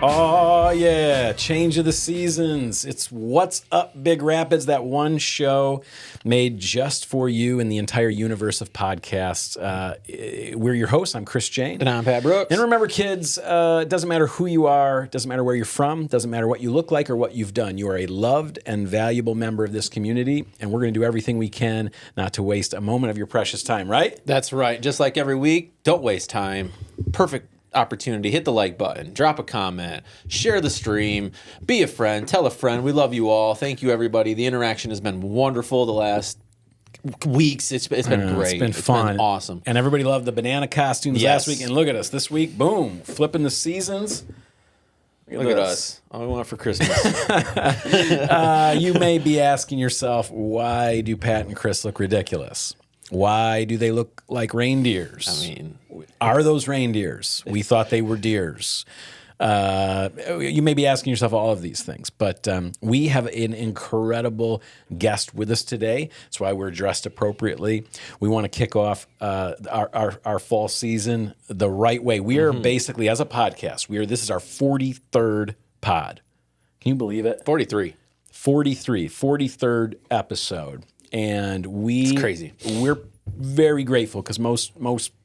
Oh, yeah. Change of the seasons. It's What's Up, Big Rapids, that one show made just for you in the entire universe of podcasts. We're your hosts. I'm Chris Jane. And I'm Pat Brooks. And remember, kids, it doesn't matter who you are, doesn't matter where you're from, doesn't matter what you look like or what you've done. You are a loved and valuable member of this community, and we're going to do everything we can not to waste a moment of your precious time, right? That's right. Just like every week, don't waste time. Perfect opportunity. Hit the like button, drop a comment, share the stream, be a friend, tell a friend. We love you all. Thank you, everybody. The interaction has been wonderful the last weeks. It's been great. It's been fun. It's been awesome. And everybody loved the banana costumes last week. And look at us this week. Boom. Flipping the seasons. Look at us. All we want for Christmas. You may be asking yourself, why do Pat and Chris look ridiculous? Why do they look like reindeers? I mean, are those reindeers? We thought they were deers. You may be asking yourself all of these things, but we have an incredible guest with us today. That's why we're dressed appropriately. We want to kick off our fall season the right way. We are basically, as a podcast, this is our 43rd pod. Can you believe it? 43rd episode. And it's crazy. We're very grateful because most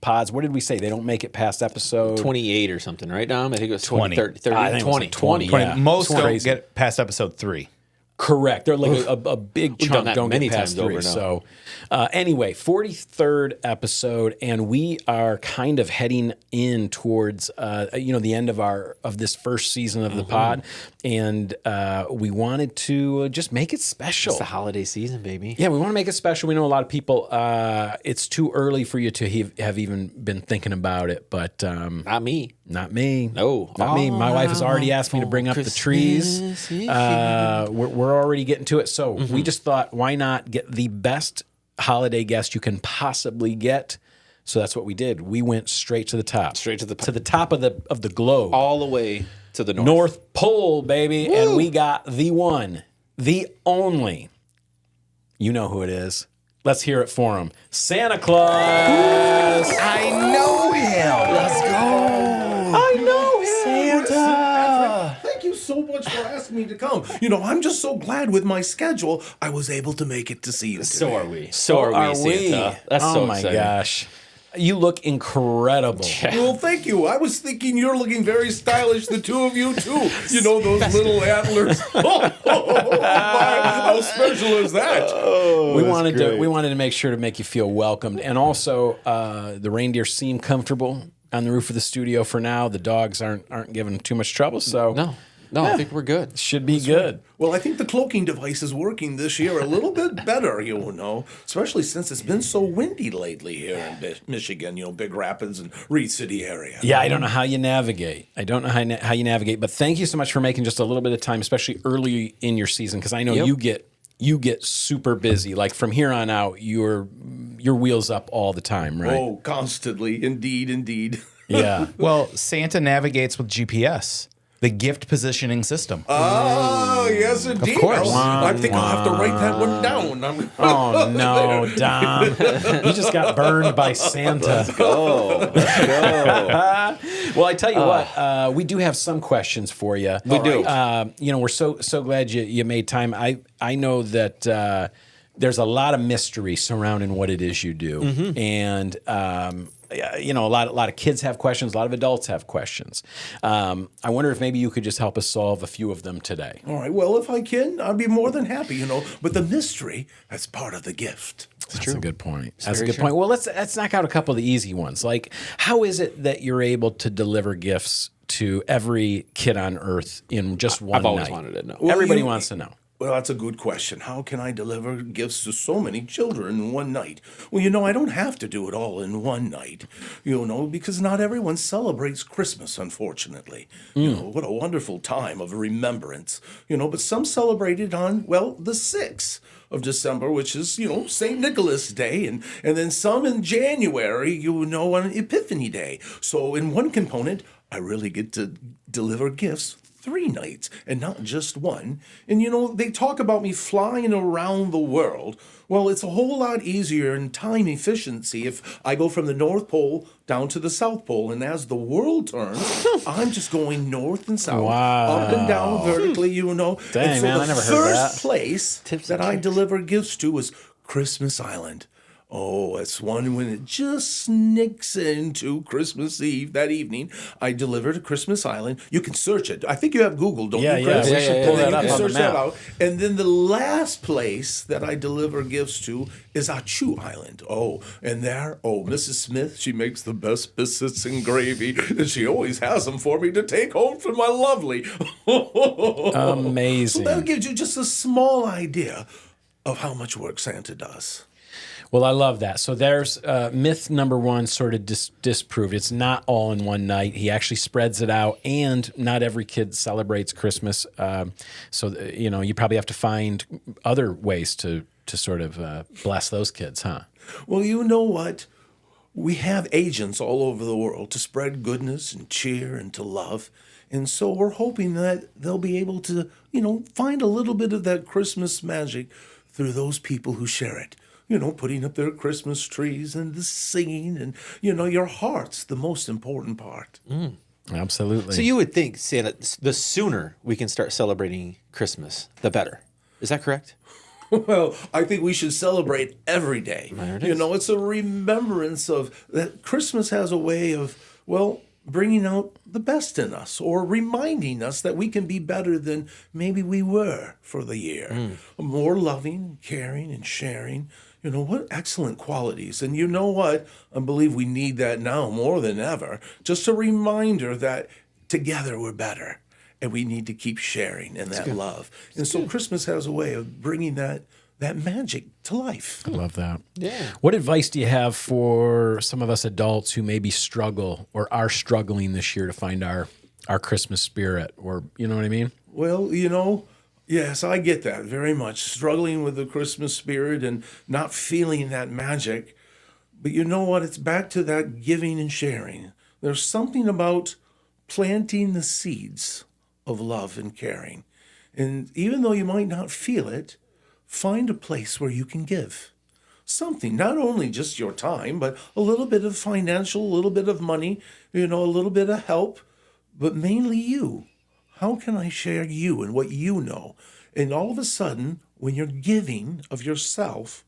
pods, what did we say? They don't make it past episode 28 or something, right, Dom? I think it was 20, 30, 30 I think 20, it was like 20. Yeah. Most don't get past episode 3. Correct. They're like a big chunk. Done that don't many get past times 3. over now. So anyway, 43rd episode, and we are kind of heading in towards the end of this first season of the pod, and we wanted to just make it special. It's the holiday season, baby. Yeah, we want to make it special. We know a lot of people. It's too early for you to have even been thinking about it, but Not me. Not me. No. Not me. My wife has already asked me to bring up the trees. We're already getting to it. So we just thought, why not get the best holiday guest you can possibly get? So that's what we did. We went straight to the top. Straight to the top of the globe. All the way to the north. North Pole, baby. Woo! And we got the one, the only. You know who it is. Let's hear it for him. Santa Claus. I know him. Let's go. I know him. Santa. Thank you so much for asking me to come. I'm just so glad with my schedule I was able to make it to see you today. So are we. So are we. Santa. That's oh so my exciting. gosh. You look incredible. Well, thank you. I was thinking you're looking very stylish, the two of you, too. Those little antlers. Oh, my. How special is that? We wanted to make sure to make you feel welcomed. And also, the reindeer seem comfortable on the roof of the studio for now. The dogs aren't giving too much trouble, so No, I think we're good. should be good. Well, I think the cloaking device is working this year a little bit better, especially since it's been so windy lately here in Michigan, Big Rapids and Reed City area. Yeah, I don't know how you navigate. But thank you so much for making just a little bit of time, especially early in your season, because I know you get super busy. Like from here on out, your wheels up all the time, right? Oh, constantly. Indeed. Yeah. Well, Santa navigates with GPS, the gift positioning system. Oh, yes, indeed. Of course. I think I'll have to write that one down. Oh, no, Dom. You just got burned by Santa. Let's go. Well, I tell you what, we do have some questions for you. We do. We're so glad you made time. I know that there's a lot of mystery surrounding what it is you do, and a lot of kids have questions, a lot of adults have questions. I wonder if maybe you could just help us solve a few of them today. All right. Well, if I can, I'd be more than happy, But the mystery, that's part of the gift. That's a good point. That's a good point. Well, let's knock out a couple of the easy ones. Like, how is it that you're able to deliver gifts to every kid on Earth in just one night? I've always wanted to know. Well, Everybody wants to know. Well, that's a good question. How can I deliver gifts to so many children in one night? Well, I don't have to do it all in one night, because not everyone celebrates Christmas, unfortunately. What a wonderful time of remembrance, but some celebrate it on, the 6th of December, which is, St. Nicholas Day, and then some in January, on Epiphany Day. So in one component, I really get to deliver gifts 3 nights and not just one. And they talk about me flying around the world. Well, it's a whole lot easier in time efficiency if I go from the North Pole down to the South Pole. And as the world turns, I'm just going north and south, up and down vertically, Dang, and so man, the I never heard that. first place that I deliver gifts to was Christmas Island. Oh, it's one when it just sneaks into Christmas Eve that evening. I deliver to Christmas Island. You can search it. I think you have Google, don't Yeah, you, yeah, Chris? we should pull And then that you up can on the search that map. out. And then the last place that I deliver gifts to is Achu Island. Oh, and there, Mrs. Smith, she makes the best biscuits and gravy, and she always has them for me to take home to my lovely. Amazing. So that gives you just a small idea of how much work Santa does. Well, I love that. So there's myth number one sort of disproved. It's not all in one night. He actually spreads it out, and not every kid celebrates Christmas. You probably have to find other ways to sort of bless those kids, huh? Well, you know what? We have agents all over the world to spread goodness and cheer and to love. And so we're hoping that they'll be able to, find a little bit of that Christmas magic through those people who share it. Putting up their Christmas trees and the singing and, your heart's the most important part. Absolutely. So you would think, Santa, the sooner we can start celebrating Christmas, the better. Is that correct? Well, I think we should celebrate every day. There it is. It's a remembrance of that Christmas has a way of, bringing out the best in us or reminding us that we can be better than maybe we were for the year. More loving, caring, and sharing. What excellent qualities. And you know what? I believe we need that now more than ever. Just a reminder that together we're better. And we need to keep sharing in that love. And so Christmas has a way of bringing that magic to life. I love that. Yeah. What advice do you have for some of us adults who maybe struggle or are struggling this year to find our Christmas spirit? Or, you know what I mean? Well, yes, I get that very much. Struggling with the Christmas spirit and not feeling that magic. But you know what? It's back to that giving and sharing. There's something about planting the seeds of love and caring. And even though you might not feel it, find a place where you can give. Something, not only just your time, but a little bit of financial, a little bit of money, a little bit of help, but mainly you. How can I share you and what you know? And all of a sudden, when you're giving of yourself,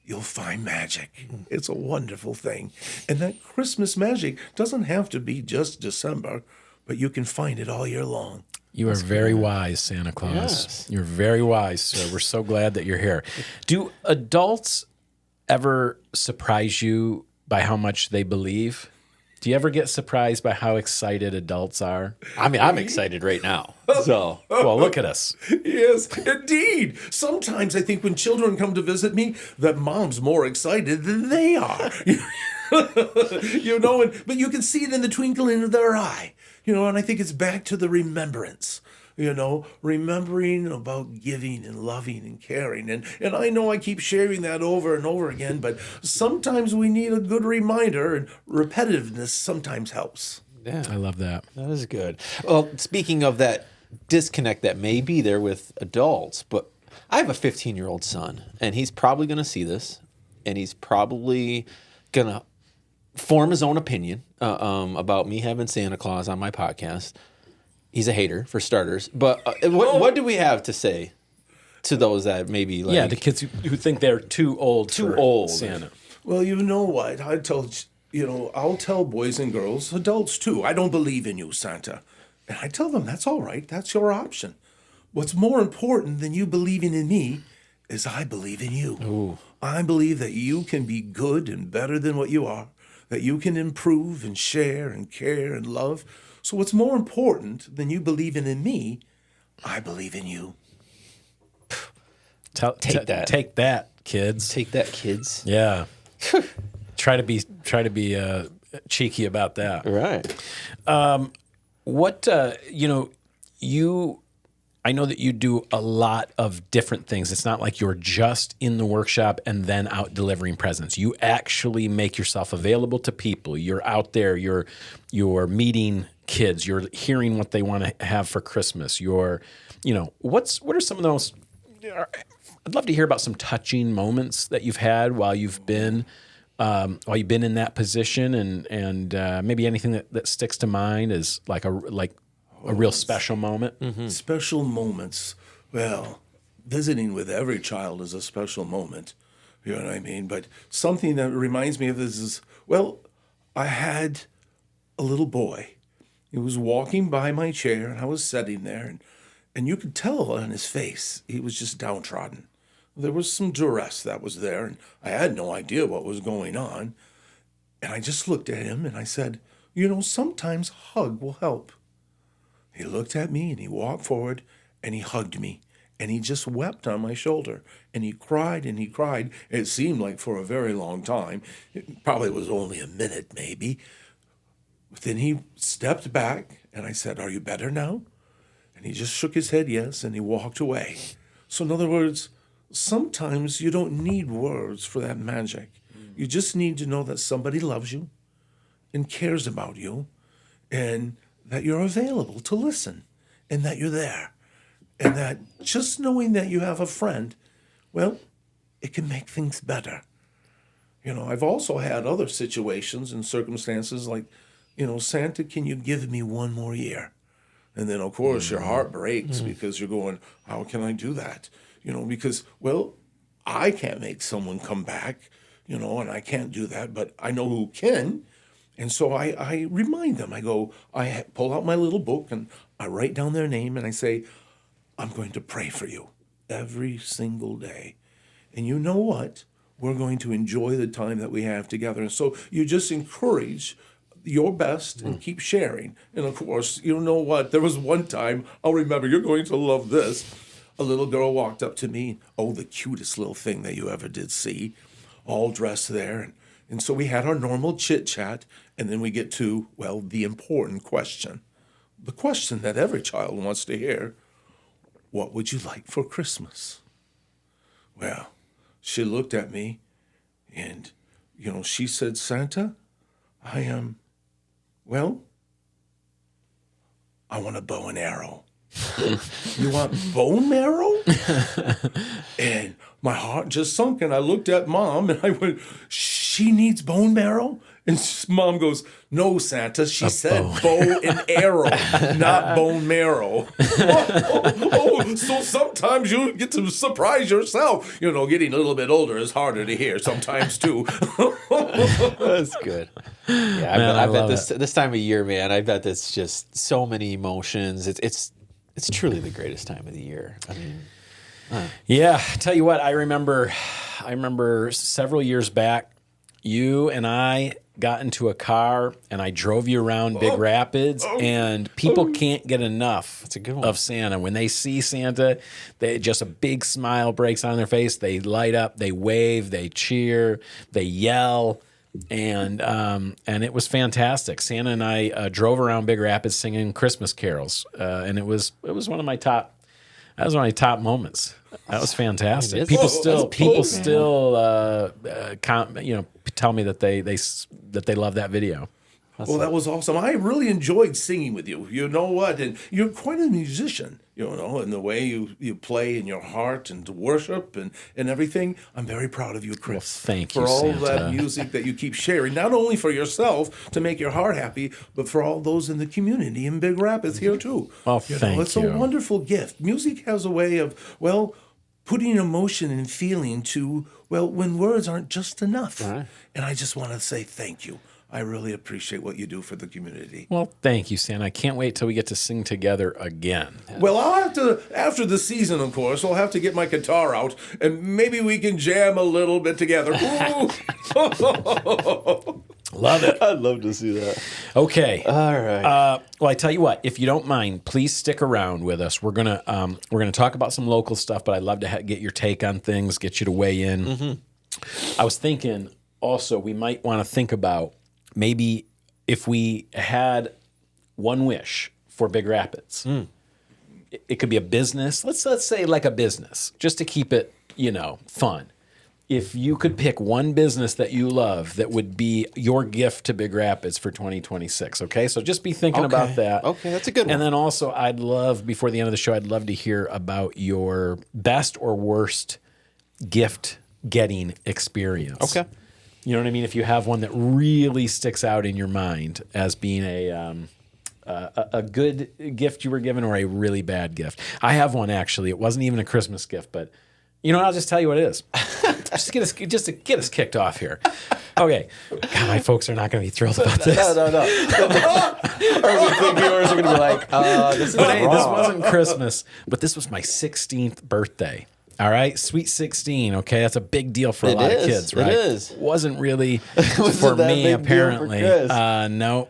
you'll find magic. It's a wonderful thing. And that Christmas magic doesn't have to be just December, but you can find it all year long. You are very wise, Santa Claus. Yes. You're very wise, sir. We're so glad that you're here. Do adults ever surprise you by how much they believe? Do you ever get surprised by how excited adults are? I mean, I'm excited right now. So, Well, look at us. Yes, indeed. Sometimes I think when children come to visit me, that mom's more excited than they are. But you can see it in the twinkling of their eye. And I think it's back to the remembrance. Remembering about giving and loving and caring. And I know I keep sharing that over and over again, but sometimes we need a good reminder, and repetitiveness sometimes helps. yeah, I love that. that is good. Well, speaking of that disconnect that may be there with adults, but I have a 15-year-old son, and he's probably going to see this, and he's probably going to form his own opinion about me having Santa Claus on my podcast. He's a hater, for starters. But what do we have to say to those that maybe like... Yeah, the kids who think they're too old for Santa. Well, you know what? I'll tell boys and girls, adults too, I don't believe in you, Santa. And I tell them, that's all right. That's your option. What's more important than you believing in me is I believe in you. Ooh. I believe that you can be good and better than what you are, that you can improve and share and care and love. So what's more important than you believing in me, I believe in you. Take that. Take that, kids. Take that, kids. Yeah. Try to be cheeky about that. Right. What you I know that you do a lot of different things. It's not like you're just in the workshop and then out delivering presents. You actually make yourself available to people. You're out there. You're meeting kids. You're hearing what they want to have for Christmas. What are some of those? I'd love to hear about some touching moments that you've had while you've been in that position, and maybe anything that sticks to mind as like a real special moment. Mm-hmm. Special moments. Well, visiting with every child is a special moment. You know what I mean? But something that reminds me of this is, well, I had a little boy. He was walking by my chair, and I was sitting there, and you could tell on his face he was just downtrodden. There was some duress that was there, and I had no idea what was going on. And I just looked at him, and I said, sometimes a hug will help. He looked at me, and he walked forward, and he hugged me, and he just wept on my shoulder, and he cried, and he cried. It seemed like for a very long time. It probably was only a minute, maybe. But then he stepped back, and I said, "Are you better now?" And he just shook his head yes, and he walked away. So in other words, sometimes you don't need words for that magic. You just need to know that somebody loves you and cares about you, and that you're available to listen, and that you're there, and that just knowing that you have a friend, well, it can make things better. I've also had other situations and circumstances like, Santa, can you give me one more year? And then, of course, your heart breaks because you're going, how can I do that? Because, well, I can't make someone come back, and I can't do that, but I know who can. And so I remind them. I pull out my little book and I write down their name and I say, I'm going to pray for you every single day. And you know what? We're going to enjoy the time that we have together. And so you just encourage your best and keep sharing. And of course, you know what? There was one time, I'll remember, you're going to love this. A little girl walked up to me. Oh, the cutest little thing that you ever did see, all dressed there. And so we had our normal chit-chat, and then we get to, well, the important question. The question that every child wants to hear. What would you like for Christmas? Well, she looked at me, and, she said, Santa, I want a bow and arrow. You want bone marrow? And my heart just sunk, and I looked at Mom, and I went, she needs bone marrow? And Mom goes, no, Santa, she said bow and arrow, not bone marrow. So sometimes you get to surprise yourself. Getting a little bit older is harder to hear sometimes, too. That's good. Yeah, Man, I bet this time of year, man, I bet it's just so many emotions. It's truly the greatest time of the year. I mean, Yeah, tell you what, I remember several years back, you and I got into a car and I drove you around Big Rapids, and people can't get enough That's a good one. of Santa. When they see Santa, just a big smile breaks on their face. They light up, they wave, they cheer, they yell. And it was fantastic. Santa and I drove around Big Rapids singing Christmas carols, and it was one of my top. That was one of my top moments. That was fantastic. People still tell me that they love that video. Well, that was awesome. I really enjoyed singing with you. You know what? And you're quite a musician, and the way you play in your heart and to worship and everything. I'm very proud of you, Chris. Well, thank you, for all Santa. that music that you keep sharing, not only for yourself to make your heart happy, but for all those in the community in Big Rapids here, too. Oh, thank It's you. a wonderful gift. Music has a way of, putting emotion and feeling to, when words aren't just enough. Right. And I just want to say thank you. I really appreciate what you do for the community. Well, thank you, Santa. I can't wait till we get to sing together again. Well, I'll have to, after the season, of course, I'll have to get my guitar out, and maybe we can jam a little bit together. Ooh. Love it. I'd love to see that. Okay. All right. Well, I tell you what, if you don't mind, please stick around with us. We're gonna talk about some local stuff, but I'd love to get your take on things, get you to weigh in. Mm-hmm. I was thinking also we might want to think about maybe if we had one wish for Big Rapids. it could be a business. Let's say like a business, just to keep it, fun. If you could pick one business that you love that would be your gift to Big Rapids for 2026, okay? So just be thinking about that. Okay, that's a good one. And then also, I'd love, before the end of the show, I'd love to hear about your best or worst gift getting experience. Okay. You know what I mean? If you have one that really sticks out in your mind as being a good gift you were given or a really bad gift. I have one, actually. It wasn't even a Christmas gift, but I'll just tell you what it is. just to get us kicked off here. Okay. God, my folks are not going to be thrilled about this. No. Our viewers are going to be like, this is But hey, wrong. this wasn't Christmas, but this was my 16th birthday. All right, sweet 16. Okay, that's a big deal for a lot of kids, right? It is. Wasn't really Wasn't for that me, big deal for apparently. Chris? No.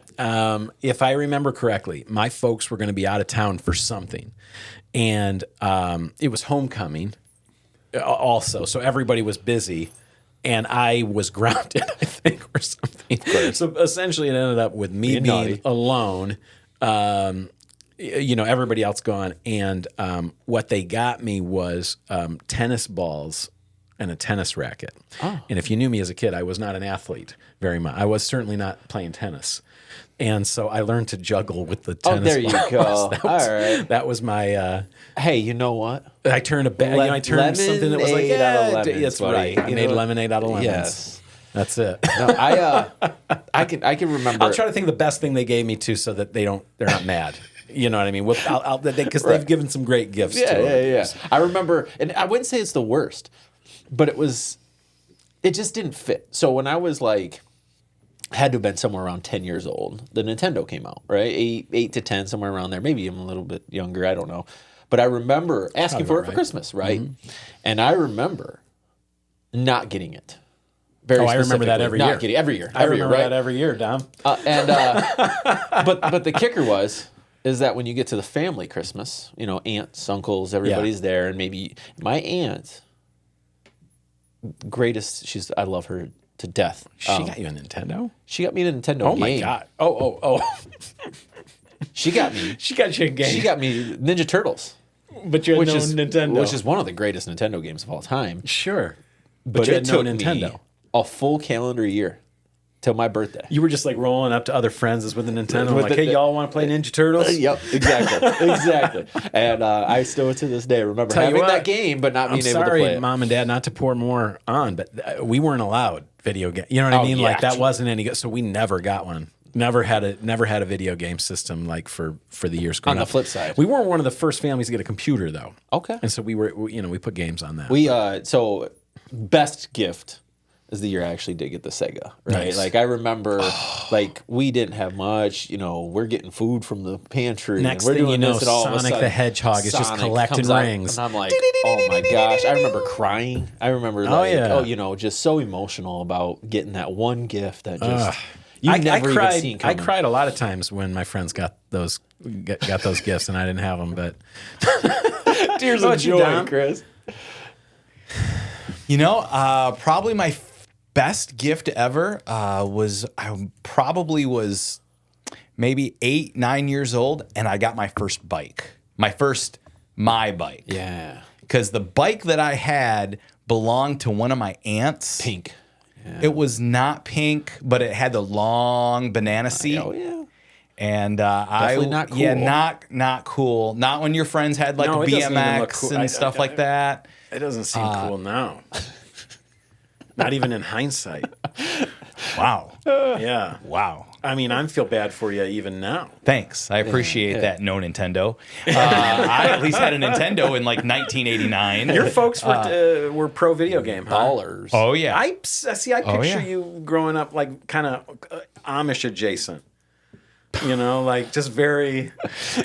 If I remember correctly, my folks were going to be out of town for something, and it was homecoming. Also, so everybody was busy, and I was grounded, I think, or something. So essentially, it ended up with me being naughty. alone. Everybody else gone, and what they got me was tennis balls and a tennis racket. Oh. And if you knew me as a kid, I was not an athlete very much. I was certainly not playing tennis. And so I learned to juggle with the tennis there you balls. go. All right. That was my... Hey, you know what? I turned I turned something that was like, Lemonade out of lemons, that's buddy. right. I You made know- lemonade out of lemons. Yes. That's it. No, I can remember. I'll try to think of the best thing they gave me too, so that they're not mad. You know what I mean? Because they've given some great gifts. Yeah. I remember, and I wouldn't say it's the worst, but it just didn't fit. So when I was like, had to have been somewhere around 10 years old, the Nintendo came out, right? 8 to 10, somewhere around there. Maybe I'm a little bit younger, I don't know. But I remember asking for it for Christmas, right? Mm-hmm. And I remember not getting it. I remember that every year. Every year. I remember right? that every year, Dom. But the kicker is that when you get to the family Christmas, aunts, uncles, everybody's there, and maybe my aunt, greatest, I love her to death. She got you a Nintendo? She got me a Nintendo Oh game. my God. Oh. She got me you a game. She got me Ninja Turtles. But you had no Nintendo. Which is one of the greatest Nintendo games of all time. Sure. But you it had no took Nintendo. me a full calendar year till my birthday. You were just like rolling up to other friends with a Nintendo, With like, hey, y'all want to play Ninja Turtles? Yep, exactly. And I still to this day remember Tell you having what, that game, but not being able to play it. Mom and Dad, not to pour more on, but we weren't allowed video game. You know what I mean? yeah. Like that wasn't any good. So we never got one. Never had a video game system like for the years growing up. On the flip side, we weren't one of the first families to get a computer though. Okay. And so we put games on that. So best gift is the year I actually did get the Sega, right? Nice. Like I remember, like we didn't have much. We're getting food from the pantry. Next and we're thing doing you know, this, and all of a Sonic sudden, the Hedgehog is just Sonic collecting comes out, rings. and I'm like, oh my gosh! I remember crying. I remember just so emotional about getting that one gift that just I cried a lot of times when my friends got those gifts and I didn't have them. But tears How of about you, joy, Dom? Chris. Probably my best gift ever was maybe 8, 9 years old, and I got my first bike. My bike. Yeah. Because the bike that I had belonged to one of my aunts. Pink. Yeah. It was not pink, but it had the long banana seat. Oh yeah. And Definitely not cool. Yeah, not cool. Not when your friends had like No, a it doesn't even look BMX cool. and stuff like that. it doesn't seem cool now. Not even in hindsight. Wow. Yeah. Wow. I mean, I feel bad for you even now. Thanks. I appreciate that. No Nintendo. I at least had a Nintendo in like 1989. Your folks were pro video game, huh? Ballers. Oh yeah. I picture yeah. you growing up like kind of Amish adjacent. Like just very.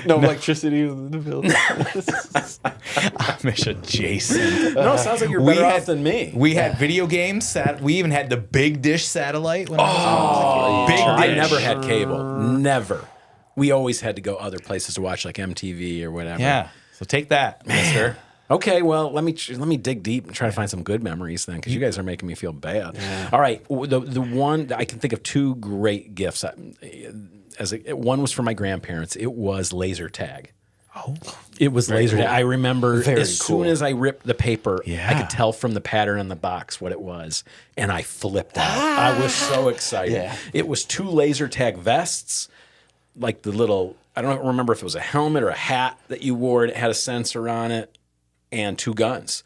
No electricity in the building. Amish adjacent. No, it sounds like you're better off than me. We had video games. We even had the Big Dish satellite when I was big I dish. never had cable. Never. We always had to go other places to watch, like MTV or whatever. Yeah. So take that, mister. Okay, well, let me dig deep and try to find some good memories then, because you guys are making me feel bad. All right, the one I can think of two great gifts. One was for my grandparents. It was laser tag. It was laser tag. I remember Very as cool. soon as I ripped the paper, I Yeah. could tell from the pattern on the box what it was, and I flipped out. I was so excited. Yeah. It was 2 laser tag vests, like the little, I don't remember if it was a helmet or a hat that you wore. It had a sensor on it, and 2 guns.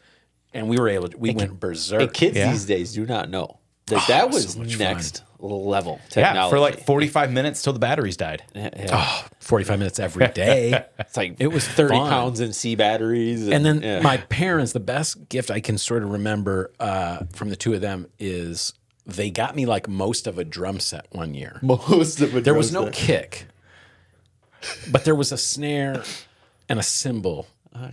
And we went berserk. And kids Yeah. these days do not know. Like, that was so much next level Yeah, technology. for like 45 minutes till the batteries died. Yeah. 45 minutes every day. It's like It was 30 fun. pounds in C batteries. And then yeah. my parents, the best gift I can sort of remember from the 2 of them is they got me like most of a drum set one year. most of it There was no kick, but there was a snare and a cymbal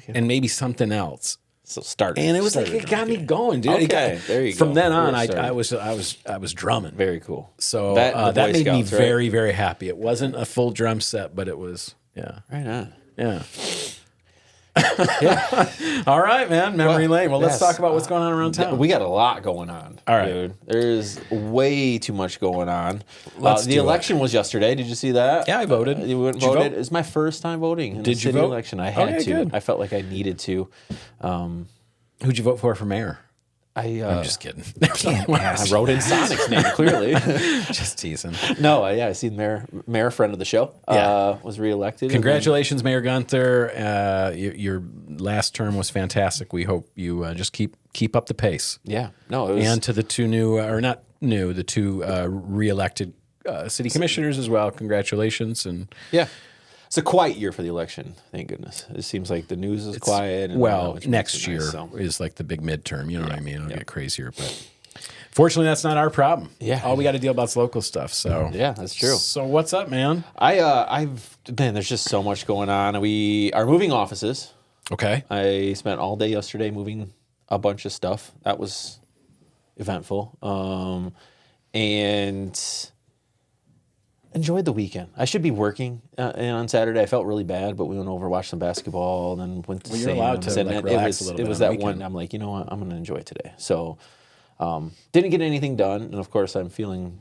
and maybe something else. So start. And it was like it got me going, dude. Okay, there you go. From then on, We're starting. I was drumming. Very cool. So That and the that Boy made me Scouts, right? very, very happy. It wasn't a full drum set, but it was Right on. yeah. All right, man. Memory lane. Well, let's yes. talk about what's going on around town. We got a lot going on. All right. Dude. There's way too much going on. Let's the do election was yesterday. Did you see that? Yeah, I voted. You went and Did you voted. vote? It's my first time voting in Did the you city vote? election. I had Okay, to. good. I felt like I needed to. Who'd you vote for mayor? I'm just kidding. I wrote in Sonic's name clearly. Just teasing. No, I seen mayor friend of the show. Yeah. Was reelected. Congratulations, Mayor Gunther. Your last term was fantastic. We hope you just keep up the pace. Yeah. No, it was. And to the 2 new, or not new, the 2 re-elected city commissioners as well. Congratulations. And yeah. It's a quiet year for the election. Thank goodness. It seems like the news is quiet. And well, which makes next it year nice, so. is like the big midterm. You know what I mean? It'll get crazier, but fortunately, that's not our problem. Yeah. all we got to deal about is local stuff. So Yeah, that's true. So what's up, man? There's just so much going on. We are moving offices. Okay. I spent all day yesterday moving a bunch of stuff. That was eventful. And enjoyed the weekend. I should be working on Saturday. I felt really bad, but we went over, watched some basketball, then went to you're allowed Sam's, to, and like, it relax was, a little it bit was on the that one. weekend. I'm like, you know what? I'm going to enjoy it today. So didn't get anything done. And of course, I'm feeling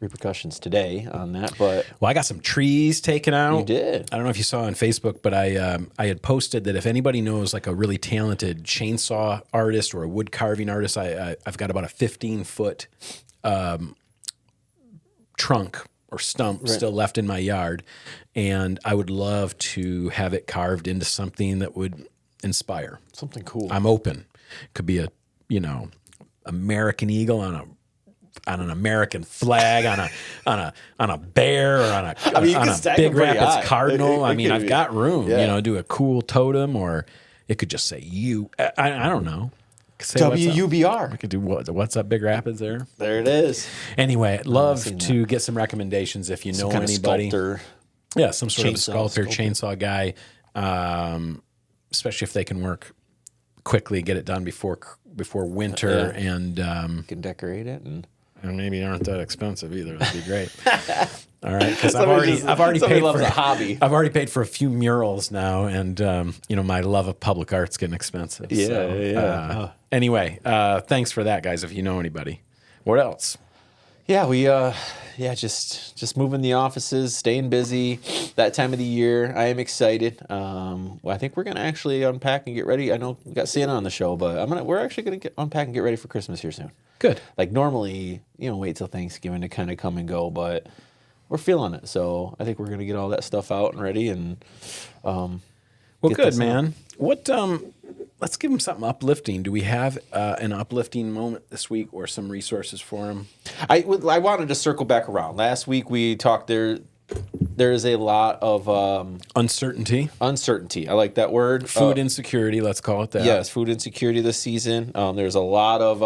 repercussions today on that. But Well, I got some trees taken out. You did. I don't know if you saw on Facebook, but I had posted that if anybody knows like a really talented chainsaw artist or a wood carving artist, I've got about a 15-foot trunk or stump still left in my yard, and I would love to have it carved into something that would inspire. something cool. I'm open. Could be a American eagle on an American flag, on a bear, or on a mean, you on can a stack Big them pretty Rapids high. cardinal. It I mean, could I've be- got room. yeah. Do a cool totem, or it could just say you. I don't know. Say what's up. WUBR. I could do what's up, Big Rapids there. There it is. Anyway, I'd love seen to get some recommendations if you know Kind of anybody. sculptor. Yeah, some sort of Chainsaw sculptor, sculptor. chainsaw guy, especially if they can work quickly, get it done before winter, and Can decorate it and maybe aren't that expensive either. That'd be great. All right, because I've Somebody already somebody paid loves for a hobby. I've already paid for a few murals now, and my love of public art's getting expensive. Yeah, so, yeah. Anyway, thanks for that, guys. If you know anybody, what else? Yeah, we just moving the offices, staying busy. That time of the year, I am excited. Well, I think we're gonna actually unpack and get ready. I know we got Santa on the show, but we're actually gonna unpack and get ready for Christmas here soon. Good. Like normally, wait till Thanksgiving to kind of come and go, but we're feeling it. So I think we're gonna get all that stuff out and ready. And Well, get good, this man. What? Let's give them something uplifting. Do we have an uplifting moment this week, or some resources for them? I wanted to circle back around. Last week we talked there. There is a lot of Uncertainty, uncertainty. I like that word. food insecurity. Let's call it that. Yes, food insecurity this season. There's a lot of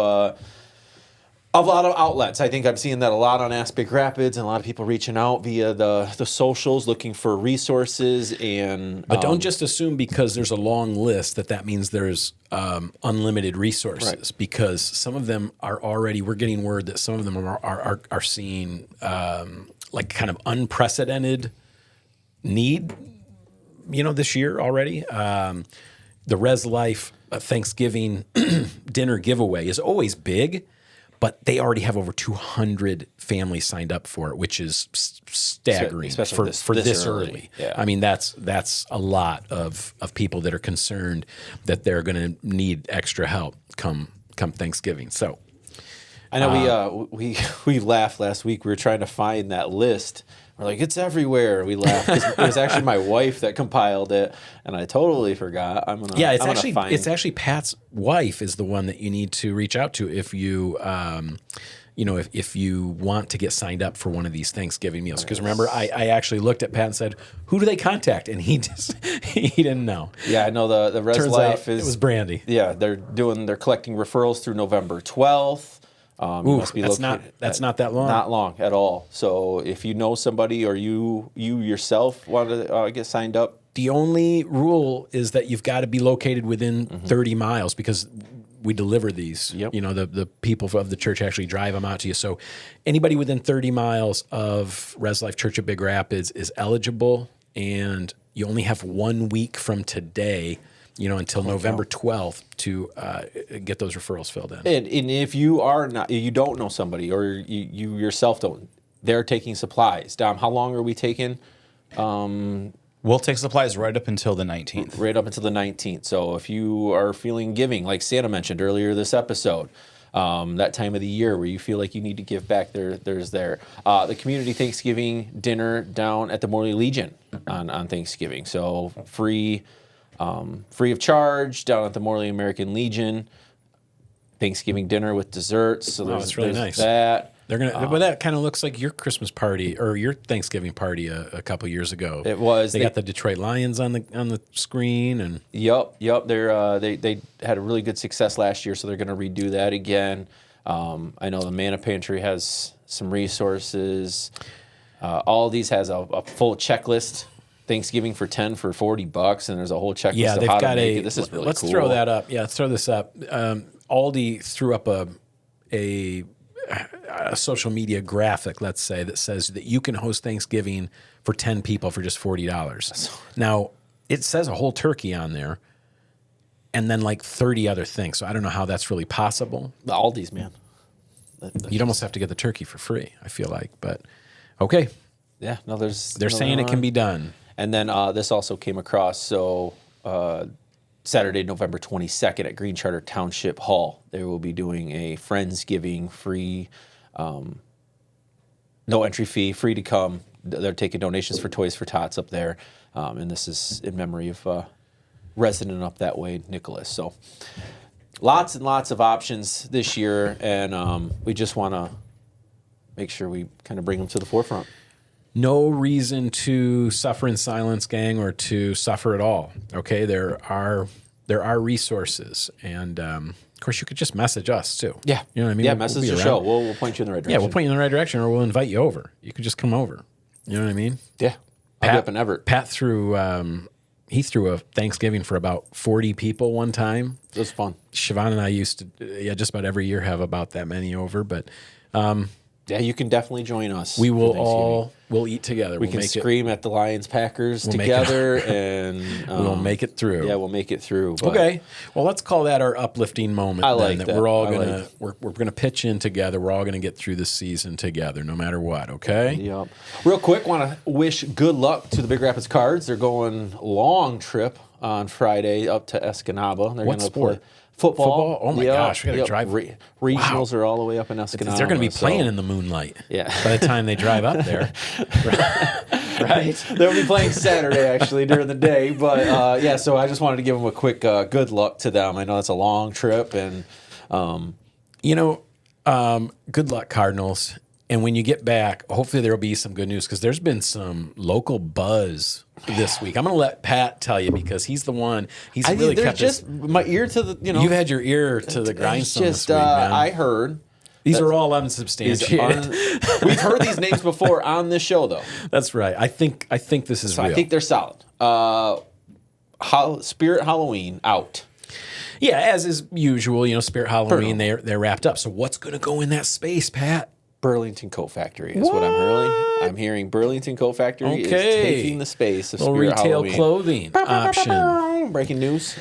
outlets. I think I'm seeing that a lot on Ask Big Rapids, and a lot of people reaching out via the socials looking for resources. And But don't just assume because there's a long list that means there's unlimited resources. Right. Because some of them are already. We're getting word that some of them are seeing like kind of unprecedented need. This year already. The Res Life Thanksgiving dinner giveaway is always big. but they already have over 200 families signed up for it, which is staggering Especially for this early. Yeah. I mean, that's a lot of people that are concerned that they're going to need extra help come Thanksgiving. So I know we laughed last week. We were trying to find that list. We're like, it's everywhere. We laughed. It was actually my wife that compiled it, and I totally forgot. It's actually Pat's wife is the one that you need to reach out to if you if you want to get signed up for one of these Thanksgiving meals. Because remember, I actually looked at Pat and said, "Who do they contact?" And he didn't know. Yeah, I know the Res Turns Life out is it was Brandy. Yeah, they're collecting referrals through November 12th. That's not that long. Not long at all. So if you know somebody or you yourself want to get signed up, the only rule is that you've got to be located within 30 miles because we deliver these. Yep. The people of the church actually drive them out to you. So anybody within 30 miles of Res Life Church of Big Rapids is eligible, and you only have 1 week from today, until November 12th to get those referrals filled in. And if you don't know somebody or you yourself don't, they're taking supplies. Dom, how long are we taking? We'll take supplies right up until the 19th. Right up until the 19th. So if you are feeling giving, like Santa mentioned earlier this episode, that time of the year where you feel like you need to give back, there's there. The community Thanksgiving dinner down at the Morley Legion on Thanksgiving. So free of charge down at the Morley American Legion. Thanksgiving dinner with desserts. So that's really nice. That. They're gonna, but that kind of looks like your Christmas party or your Thanksgiving party a couple years ago. It was. They got the Detroit Lions on the screen, and Yep. They're they had a really good success last year, so they're going to redo that again. I know the Manna Pantry has some resources. Aldi's has a full checklist. Thanksgiving for 10 for $40, and there's a whole checklist of how to make it. This is really let's cool. throw that up. Yeah, let's throw this up. Aldi threw up a social media graphic, let's say, that says that you can host Thanksgiving for 10 people for just $40. Now, it says a whole turkey on there and then like 30 other things. So I don't know how that's really possible. The Aldi's, man. You'd almost have to get the turkey for free, I feel like. But okay. Yeah, no, They're saying it can be done. And then this also came across, so Saturday, November 22nd at Green Charter Township Hall, they will be doing a Friendsgiving free, no entry fee, free to come. They're taking donations for Toys for Tots up there. And this is in memory of resident up that way, Nicholas. So lots and lots of options this year, and we just want to make sure we kind of bring them to the forefront. No reason to suffer in silence, gang, or to suffer at all. Okay, there are resources, and of course, you could just message us too. Yeah, you know what I mean. Yeah, message the show. We'll point you in the right direction. Yeah, we'll point you in the right direction, or we'll invite you over. You could just come over. You know what I mean? Yeah, I'll be up in Everett. Pat threw a Thanksgiving for about 40 people one time. It was fun. Siobhan and I used to, just about every year have about that many over, but. Yeah, you can definitely join us. We'll eat together. We can scream at the Lions Packers together, and we'll make it through. Yeah, we'll make it through. But. Okay, well, let's call that our uplifting moment. I like that. We're all we're gonna pitch in together. We're all gonna get through the season together, no matter what. Okay. Yep. Real quick, want to wish good luck to the Big Rapids Cards. They're going long trip on Friday up to Escanaba. They're What gonna sport? Play football. Oh my gosh, we got to drive. Regionals are all the way up in Escanaba. They're going to be playing in the moonlight. Yeah. By the time they drive up there, right? They'll be playing Saturday actually during the day, but yeah. So I just wanted to give them a quick good luck to them. I know it's a long trip, and good luck, Cardinals. And when you get back, hopefully there will be some good news because there's been some local buzz this week. I'm going to let Pat tell you because he's the one. He's really kept just my ear to the. You've had your ear to the grindstone this week, man. I heard. These are all unsubstantiated. We've heard these names before on this show, though. That's right. I think this is real. I think they're solid. Spirit Halloween out. Yeah, as is usual, Spirit Halloween, they're wrapped up. So what's going to go in that space, Pat? Burlington Coat Factory is what I'm hearing. I'm hearing Burlington Coat Factory is taking the space of little Spirit retail Halloween. clothing option. Breaking news.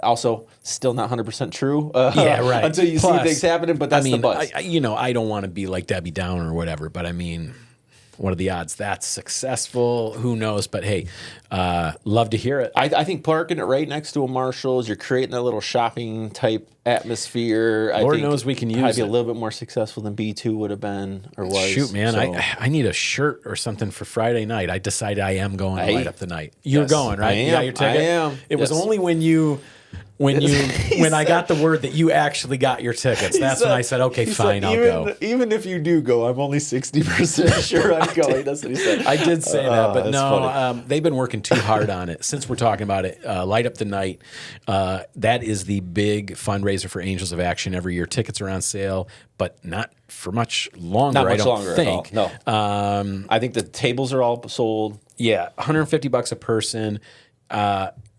Also, still not 100% true. Yeah, right. Until you Plus, see things happening, but that's I mean, the buzz. I don't want to be like Debbie Downer or whatever, but I mean, what are the odds that's successful? Who knows? But hey, love to hear it. I think parking it right next to a Marshall's, you're creating a little shopping type atmosphere. Lord I think knows we can probably use be it. a little bit more successful than B2 would have been or was. Shoot, man, So, I need a shirt or something for Friday night. I decided I am going to Hey. light up the night. You're Yes, going, right? I You got am. your ticket? I am. It was Yes. only when I got the word that you actually got your tickets. That's when I said, okay, fine, I'll go. Even if you do go, I'm only 60% sure I'm going. That's what he said. I did say that, but that's no, funny. they've been working too hard on it. Since we're talking about it, Light Up the Night, that is the big fundraiser for Angels of Action every year. Tickets are on sale, but not for much longer. Not much I don't longer think. at all. No. I think the tables are all sold. Yeah, $150 a person.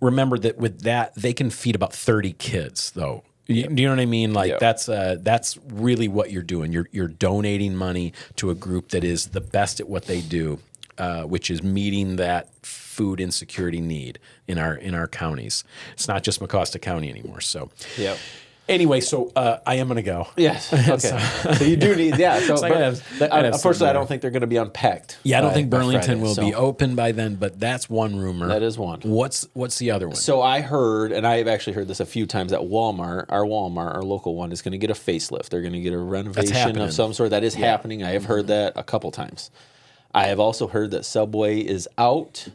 Remember that with that, they can feed about 30 kids, though. Do you know what I mean? Like that's really what you're doing. You're donating money to a group that is the best at what they do, which is meeting that food insecurity need in our counties. It's not just Mecosta County anymore. So Yeah. anyway, so I am going to go. Yes. Okay. So you do need, yeah. So, So I gotta have something unfortunately, I there. don't think they're going to be unpacked. Yeah, I don't think by Burlington Friday, will so. be open by then, but that's one rumor. That is one. What's the other one? So I heard, and I've actually heard this a few times, that Walmart, our local one, is going to get a facelift. They're going to get a renovation happening. of some sort. That is happening. I have heard that a couple times. I have also heard that Subway is out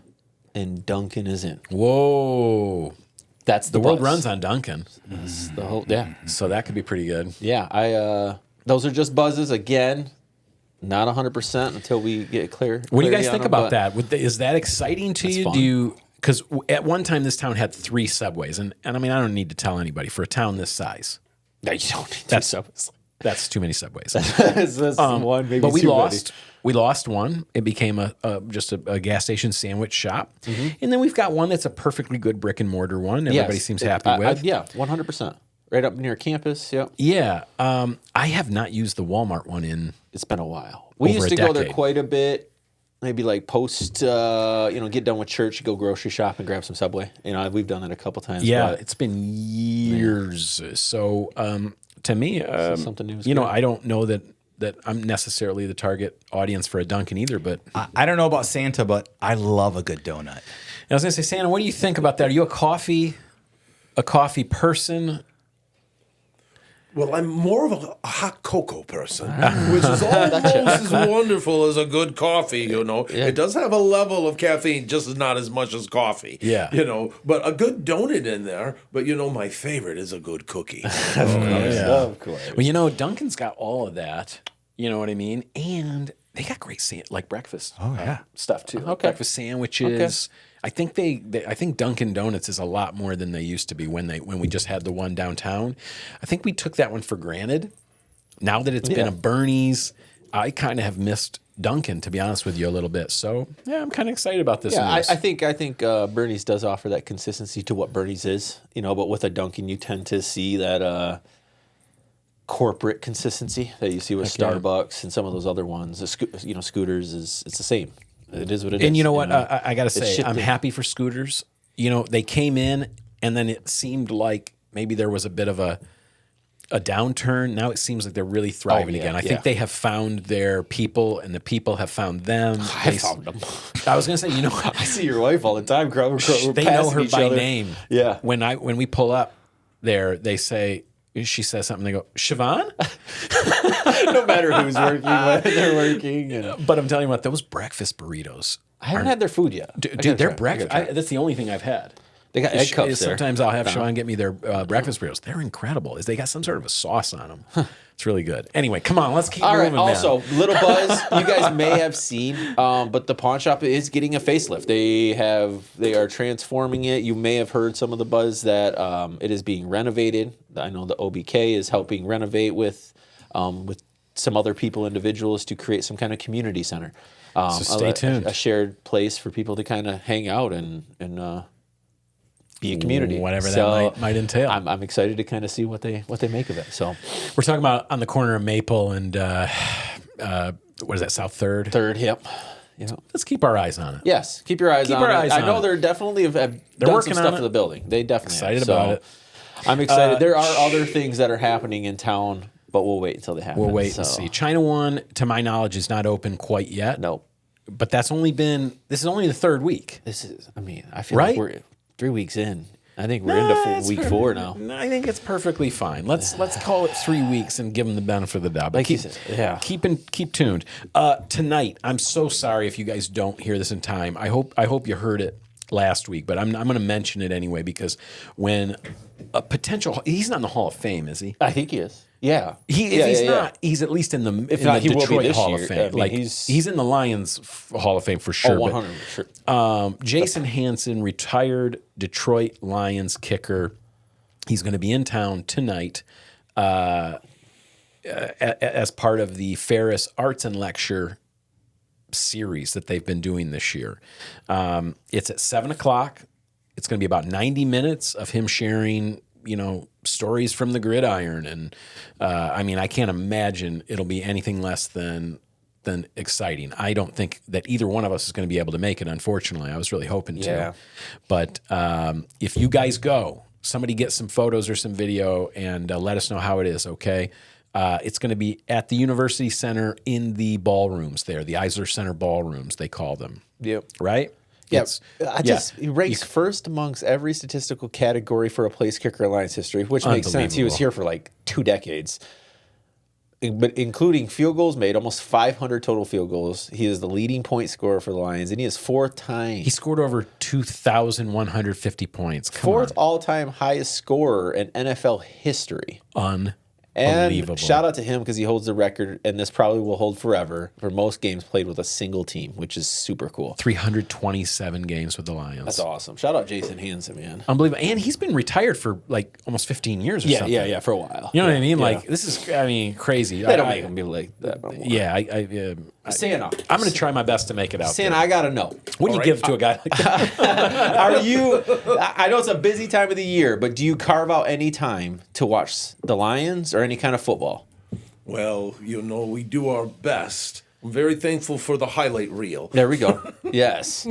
and Dunkin is in. Whoa. That's The world runs on Dunkin', The whole, yeah. so that could be pretty good. Yeah. Those are just buzzes. Again, not 100% until we get clear. What do you guys clarity think on them, about that? Is that exciting to you? fun. Do you? Because at one time this town had 3 subways, and I mean I don't need to tell anybody for a town this size. No, you don't need That's- to. That's too many subways. That's one, maybe But we too lost. We lost one. It became just a gas station sandwich shop, and then we've got one that's a perfectly good brick and mortar one. Everybody seems happy with. Yeah, 100%. Right up near campus. Yep. Yeah, I have not used the Walmart one in. It's been a while. We Over used a to go there decade. quite a bit. Maybe like post, get done with church, go grocery shop and grab some Subway. We've done that a couple times. Yeah, but it's been years. So to me, something new is you know, good. I don't know that I'm necessarily the target audience for a Dunkin' either. But I don't know about Santa, but I love a good donut. I was going to say, Santa, what do you think about that? Are you a coffee person? Well, I'm more of a hot cocoa person, which is almost as wonderful as a good coffee, It does have a level of caffeine, just not as much as coffee. Yeah. But a good donut in there. But, my favorite is a good cookie. Of course. Well, Dunkin's got all of that. You know what I mean? And they got great breakfast stuff too. Like breakfast sandwiches. I think I think Dunkin' Donuts is a lot more than they used to be when we just had the one downtown. I think we took that one for granted. Now that it's been a Bernie's, I kind of have missed Dunkin', to be honest with you, a little bit. So yeah, I'm kind of excited about this. Yeah, news. I think Bernie's does offer that consistency to what Bernie's is, but with a Dunkin', you tend to see that corporate consistency that you see with Starbucks and some of those other ones. Scooters it's the same. It is what it is. And you know what? I got to say, I'm shifted. happy for Scooters. They came in, and then it seemed like maybe there was a bit of a downturn. Now it seems like they're really thriving again. I think they have found their people, and the people have found them. I found them. I was going to say, I see your wife all the time. they know her by name. Yeah. When we pull up there, they say. She says something. They go, Siobhan? No matter who's working, when they're working. And But I'm telling you what, those breakfast burritos. I haven't had their food yet. Dude, their breakfast. That's the only thing I've had. They got egg cups there. Sometimes I'll have Sean get me their breakfast burritos. They're incredible. They got some sort of a sauce on them. It's really good. Anyway, come on, let's keep All moving. right. man. Also, little buzz. You guys may have seen, but the pawn shop is getting a facelift. They are transforming it. You may have heard some of the buzz that it is being renovated. I know the OBK is helping renovate with some other individuals to create some kind of community center. So stay tuned. A shared place for people to kind of hang out and be a community, Whatever that might entail. I'm excited to kind of see what they make of it. So We're talking about on the corner of Maple and what is that, South Third? Third, yep. Yeah. Let's keep our eyes on it. Yes, keep your eyes on it. I know they're definitely have done working some on stuff it. for the building. They definitely Excited have. about it. I'm excited. There are other things that are happening in town, but we'll wait until they happen. We'll wait and see. China One, to my knowledge, is not open quite yet. Nope. But this is only the third week. I feel Right? like we're 3 weeks in. I think we're into week 4 now. No, I think it's perfectly fine. Let's call it 3 weeks and give them the benefit of the doubt. But Like you said, yeah. keep tuned. Tonight, I'm so sorry if you guys don't hear this in time. I hope you heard it last week, but I'm going to mention it anyway because when a potential, he's not in the Hall of Fame, is he? I think he is. Yeah. If he's not, he's at least in the not, he will be Detroit this Hall year. of Fame. I mean, he's in the Lions Hall of Fame for sure. Oh, but, 100 sure. Jason Hanson, retired Detroit Lions kicker. He's going to be in town tonight as part of the Ferris Arts and Lecture series that they've been doing this year. It's at 7 o'clock. It's going to be about 90 minutes of him sharing, stories from the gridiron. And I can't imagine it'll be anything less than exciting. I don't think that either one of us is going to be able to make it, unfortunately. I was really hoping Yeah. to. But if you guys go, somebody get some photos or some video and let us know how it is, okay? It's going to be at the University Center in the ballrooms there, the Eisler Center ballrooms, they call them. Yep. Right? Yes. He ranks first amongst every statistical category for a place kicker in Lions history, which makes sense. He was here for like 2 decades. But including field goals made, almost 500 total field goals. He is the leading point scorer for the Lions, and he is 4th time. He scored over 2,150 points. Come 4th on. all-time highest scorer in NFL history. Unbelievable. And shout out to him because he holds the record, and this probably will hold forever, for most games played with a single team, which is super cool. 327 games with the Lions. That's awesome. Shout out Jason Hanson, man. Unbelievable. And he's been retired for like almost 15 years or something. Yeah, for a while. You know what I mean? Yeah. Like, this is, crazy. They don't make him be like that no more. Yeah, Santa. I'm going to try my best to make it out Santa, there. I got to know. What do you give to a guy like that? Are you, I know it's a busy time of the year, but do you carve out any time to watch the Lions or any kind of football? Well, we do our best. I'm very thankful for the highlight reel. There we go. Yes.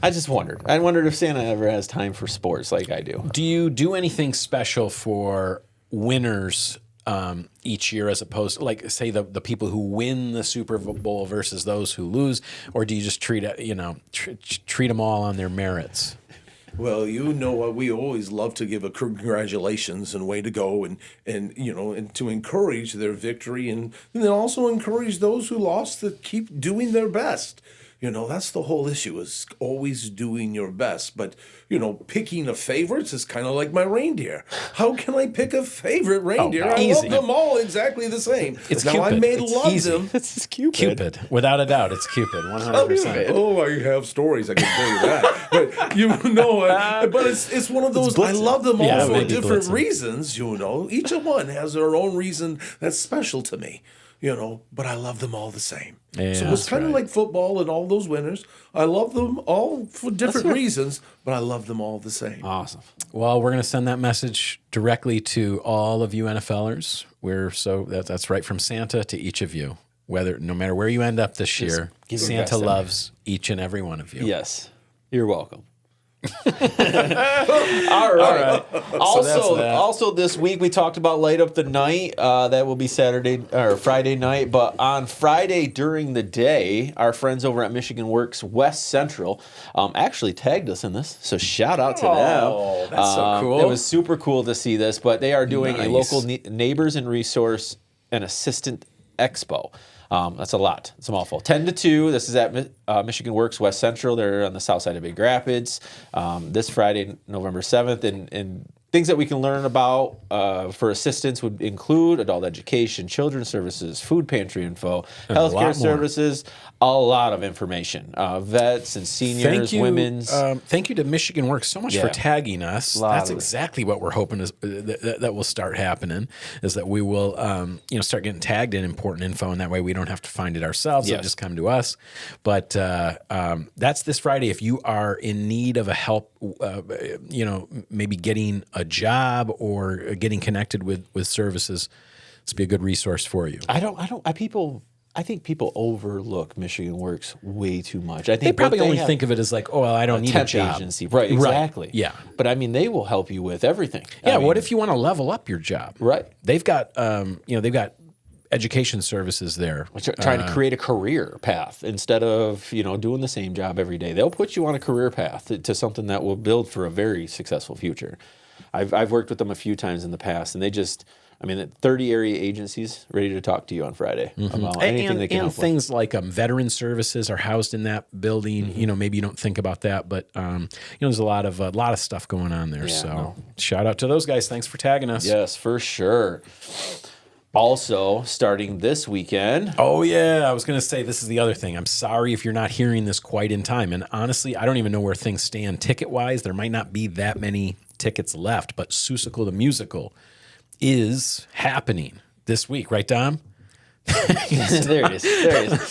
I just wondered. I wondered if Santa ever has time for sports like I do. Do you do anything special for winners each year, as opposed to, like, say, the people who win the Super Bowl versus those who lose, or do you just treat them all on their merits? Well, we always love to give a congratulations and way to go and to encourage their victory and then also encourage those who lost to keep doing their best. That's the whole issue, is always doing your best. But, picking a favorite is kind of like my reindeer. How can I pick a favorite reindeer? I easy. love them all exactly the same. It's now Cupid. I may It's love easy. them. This is Cupid. Cupid, without a doubt, it's Cupid, 100%. Oh, I have stories, I can tell you that. But it's one of those, I love them all Yeah, for maybe different Blitzen. reasons, Each one has their own reason that's special to me, but I love them all the same. Yeah, so it's that's kind of right. like football and all those winners. I love them all for different reasons, but I love them all the same. Awesome. Well, we're going to send that message directly to all of you NFLers. That's right from Santa to each of you. No matter where you end up this year, give your Santa best loves each and every one of you. Yes. You're welcome. All right. Also this week we talked about Light Up the Night. That will be Saturday or Friday night. But on Friday during the day, our friends over at Michigan Works West Central actually tagged us in this. So shout out to them. Oh, that's so cool. It was super cool to see this. But they are doing a Nice. local neighbors and resource and assistant expo. That's a lot. It's a mouthful. 10 to 2. This is at Michigan Works West Central. They're on the south side of Big Rapids. This Friday, November 7th. And things that we can learn about for assistance would include adult education, children's services, food pantry info, And a lot healthcare more. services, a lot of information. Vets and seniors, women's. Thank you to Michigan Works so much for Yeah. tagging us. Lot That's of it. exactly what we're hoping is that will start happening. Is that we will start getting tagged in important info, and that way we don't have to find it ourselves. It'll Yes. just come to us. But that's this Friday. If you are in need of a help, maybe getting a job or getting connected with services, this would be a good resource for you. People I think people overlook Michigan Works way too much. I think They probably only have think of it as like, oh, well, I don't need a temp job. agency, right? Exactly. Yeah. But I mean, they will help you with everything. Yeah. I mean, What if you want to level up your job? Right. They've got, they've got education services there. trying to create a career path instead of doing the same job every day? They'll put you on a career path to something that will build for a very successful future. I've worked with them a few times in the past, and they just. 30 area agencies ready to talk to you on Friday about anything they can help and things like veteran services are housed in that building. Maybe you don't think about that, but there's a lot of stuff going on there. Shout out to those guys. Thanks for tagging us. Yes, for sure. Also, starting this weekend. Oh, yeah. I was going to say, this is the other thing. I'm sorry if you're not hearing this quite in time. And honestly, I don't even know where things stand ticket-wise. There might not be that many tickets left, but Seussical the Musical is happening this week. Right, Dom? There it is.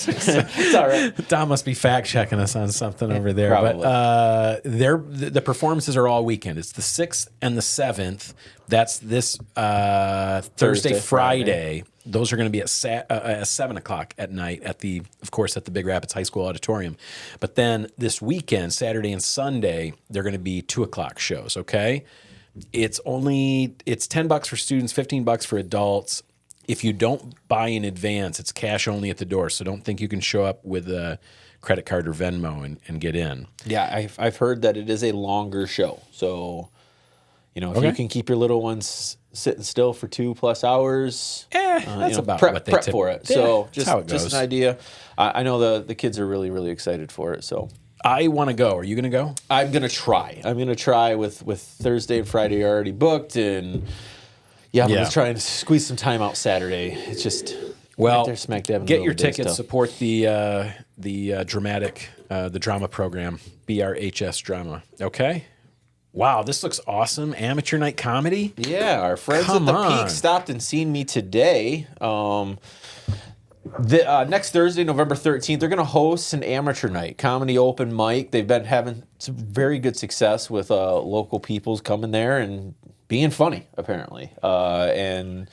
It's all right. Dom must be fact-checking us on something over there. Probably. But the performances are all weekend. It's the 6th and the 7th. That's this Thursday, Friday. Those are going to be at 7 o'clock at night at the Big Rapids High School Auditorium. But then this weekend, Saturday and Sunday, they're going to be 2 o'clock shows, okay? It's $10 for students, $15 for adults. If you don't buy in advance, it's cash only at the door. So don't think you can show up with a credit card or Venmo and get in. Yeah, I've heard that it is a longer show. So, if you can keep your little ones sitting still for 2+ hours, that's about prep what they tip for it. Yeah, so that's how it goes. just an idea. I know the kids are really, really excited for it. So I want to go. Are you going to go? I'm going to try. with Thursday and Friday already booked, and I'm going to try and squeeze some time out Saturday. It's just right there smack dab in the get middle your of the day tickets. stuff. Support the drama program, BRHS drama. Okay. Wow, this looks awesome. Amateur night comedy. Yeah, our friends Come at the on. Peak stopped and seen me today. Next Thursday, November 13th, they're going to host an amateur night, comedy open mic. They've been having some very good success with local peoples coming there and being funny, apparently. And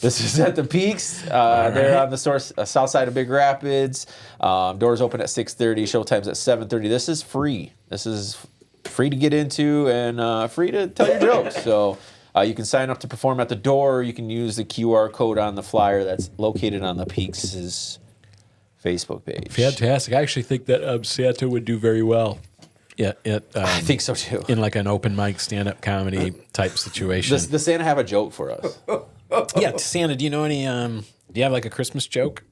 this is at the Peaks. They're on the south side of Big Rapids. Doors open at 6:30. Showtime's at 7:30. This is free. This is free to get into and free to tell your jokes. So you can sign up to perform at the door. You can use the QR code on the flyer that's located on the Peaks' Facebook page. Fantastic. I actually think that Santa would do very well. Yeah, I think so too. in like an open mic stand-up comedy type situation. Does Santa have a joke for us? Yeah, Santa, do you know any? Do you have like a Christmas joke?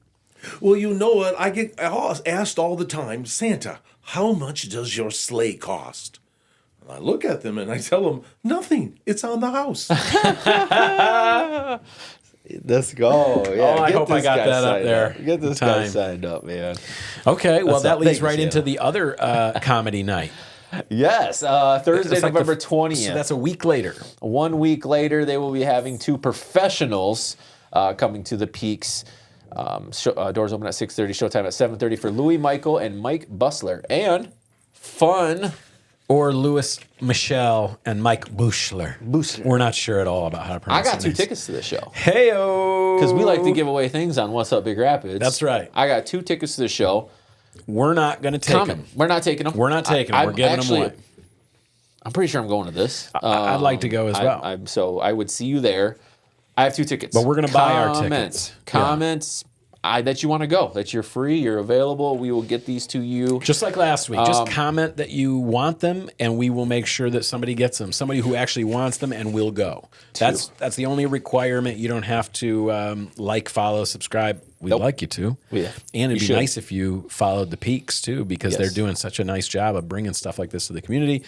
Well, you know what? I get asked all the time, Santa, how much does your sleigh cost? And I look at them and I tell them, nothing. It's on the house. Let's go. Yeah, I hope I got that up there. Get this Time. guy signed up, man. Okay, well, that leads thank you, right into Santa. the other comedy night. Yes, Thursday, It's like November 20th. So that's a week later. 1 week later, they will be having two professionals coming to the Peaks. Doors open at 6:30, showtime at 7:30 for Louis Michael and Mike Busler. And fun. Or Louis Michel and Mike Bushler. We're not sure at all about how to I pronounce got the two names. tickets to this show. Hey-o! Because we like to give away things on What's Up Big Rapids. That's right. I got 2 tickets to the show. We're not going to take them. We're not taking them. We're not taking them. We're giving them away. I'm pretty sure I'm going to this. I'd like to go as well. So I would see you there. I have 2 tickets. But we're gonna buy our tickets. Comments that you want to go, that you're free, you're available. We will get these to you. Just like last week. Just comment that you want them, and we will make sure that somebody gets them. Somebody who actually wants them, and will go. That's the only requirement. You don't have to follow, subscribe. We'd like you to. Yeah. And it'd You be should. nice if you followed the Peaks, too, because they're doing such a nice job of bringing stuff like this to the community.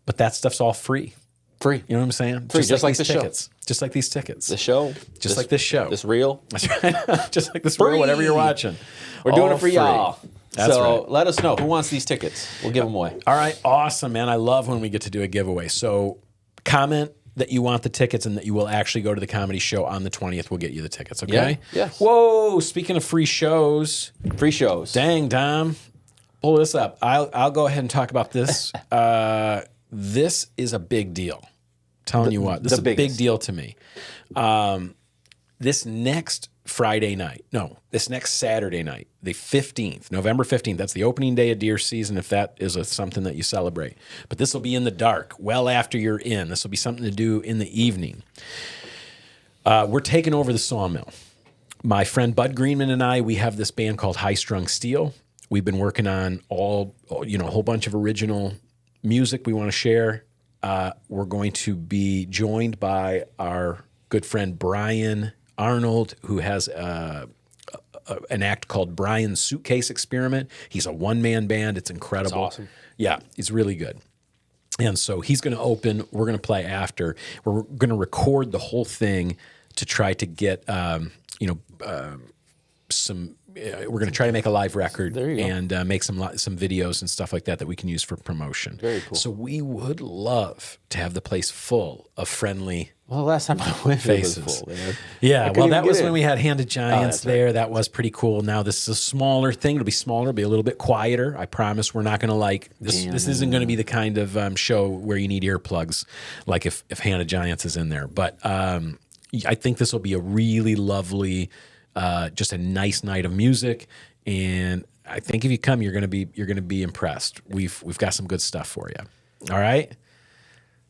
But that stuff's all free. Free. You know what I'm saying? Free, just like these the show. tickets. Just like these tickets. The show. Just like this show. This reel. That's right. Just like this Free. for whatever you're watching. We're doing All it for y'all. That's so right. let us know who wants these tickets. We'll give them away. All right. Awesome, man. I love when we get to do a giveaway. So comment that you want the tickets and that you will actually go to the comedy show on the 20th. We'll get you the tickets, okay? Yeah. Yes. Whoa. Speaking of free shows. Free shows. Dang, Dom. Pull this up. I'll go ahead and talk about this. This is a big deal. Telling you what, this is a big biggest. deal to me. This next Friday night. No, this next Saturday night, the 15th, November 15th. That's the opening day of deer season, if that is something that you celebrate. But this will be in the dark, well after you're in. This will be something to do in the evening. We're taking over the Sawmill. My friend Bud Greenman and I, we have this band called High Strung Steel. We've been working on a whole bunch of original music we want to share. We're going to be joined by our good friend Brian Arnold, who has an act called Brian's Suitcase Experiment. He's a one-man band. It's incredible. That's awesome. Yeah, he's really good. And so he's going to open. We're going to play after. We're going to record the whole thing to try to get, some. We're going to try to make a live record and make some videos and stuff like that we can use for promotion. Very cool. So we would love to have the place full of friendly. Well, last time I went, faces. it was full, man. Yeah, well, that was get when in. we had Handed Giants right. there. That was pretty cool. Now this is a smaller thing. It'll be smaller. It'll be a little bit quieter. I promise we're not going to this. This isn't going to be the kind of show where you need earplugs, like if Handed Giants is in there. But I think this will be a really lovely, just a nice night of music. And I think if you come, you're going to be impressed. We've got some good stuff for you. All right.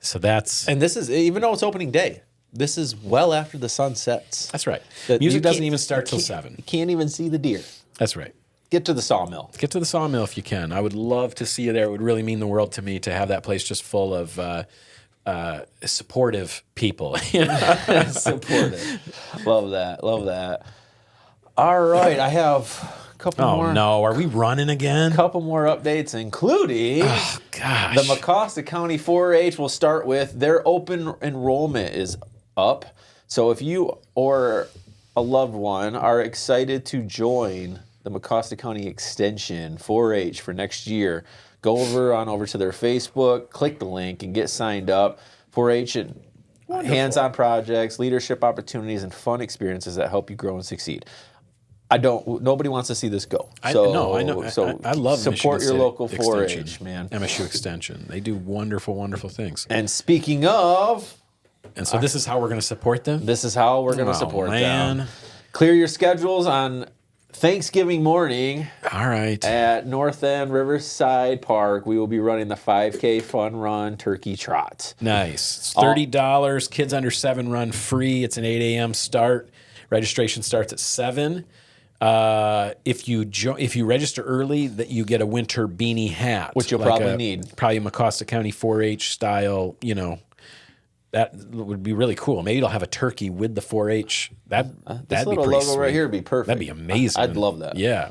So And this is, even though it's opening day, this is well after the sun sets. That's right. That Music you doesn't can't- even start till you 7. can't even see the deer. That's right. Get to the Sawmill. Get to the Sawmill if you can. I would love to see you there. It would really mean the world to me to have that place just full of supportive people. Supportive. Love that. Love that. All right. I have a couple Oh more. no, are we running again? Couple more updates, including Oh gosh. the Mecosta County 4-H. We'll start with their open enrollment is up. So if you or a loved one are excited to join the Mecosta County Extension 4-H for next year, go over to their Facebook, click the link, and get signed up. 4-H and hands-on projects, leadership opportunities, and fun experiences that help you grow and succeed. Nobody wants to see this go. So, I know. So I love support Michigan your State local Extension, 4-H, man. MSU Extension. They do wonderful, wonderful things. And speaking of, And so this is how we're going to support them. this is how we're going to support man. them. Clear your schedules on Thanksgiving morning All right. at North End Riverside Park. We will be running the 5K Fun Run Turkey Trot. Nice. It's $30. Kids under 7 run free. It's an 8 a.m. start. Registration starts at 7. If you register early, that you get a winter beanie hat, Which you'll probably need. Probably a Mecosta County 4-H style. That would be really cool. Maybe they'll have a turkey with the 4-H. This That'd be little pretty logo sweet. right here would be perfect. That'd be amazing. I'd love that. Yeah.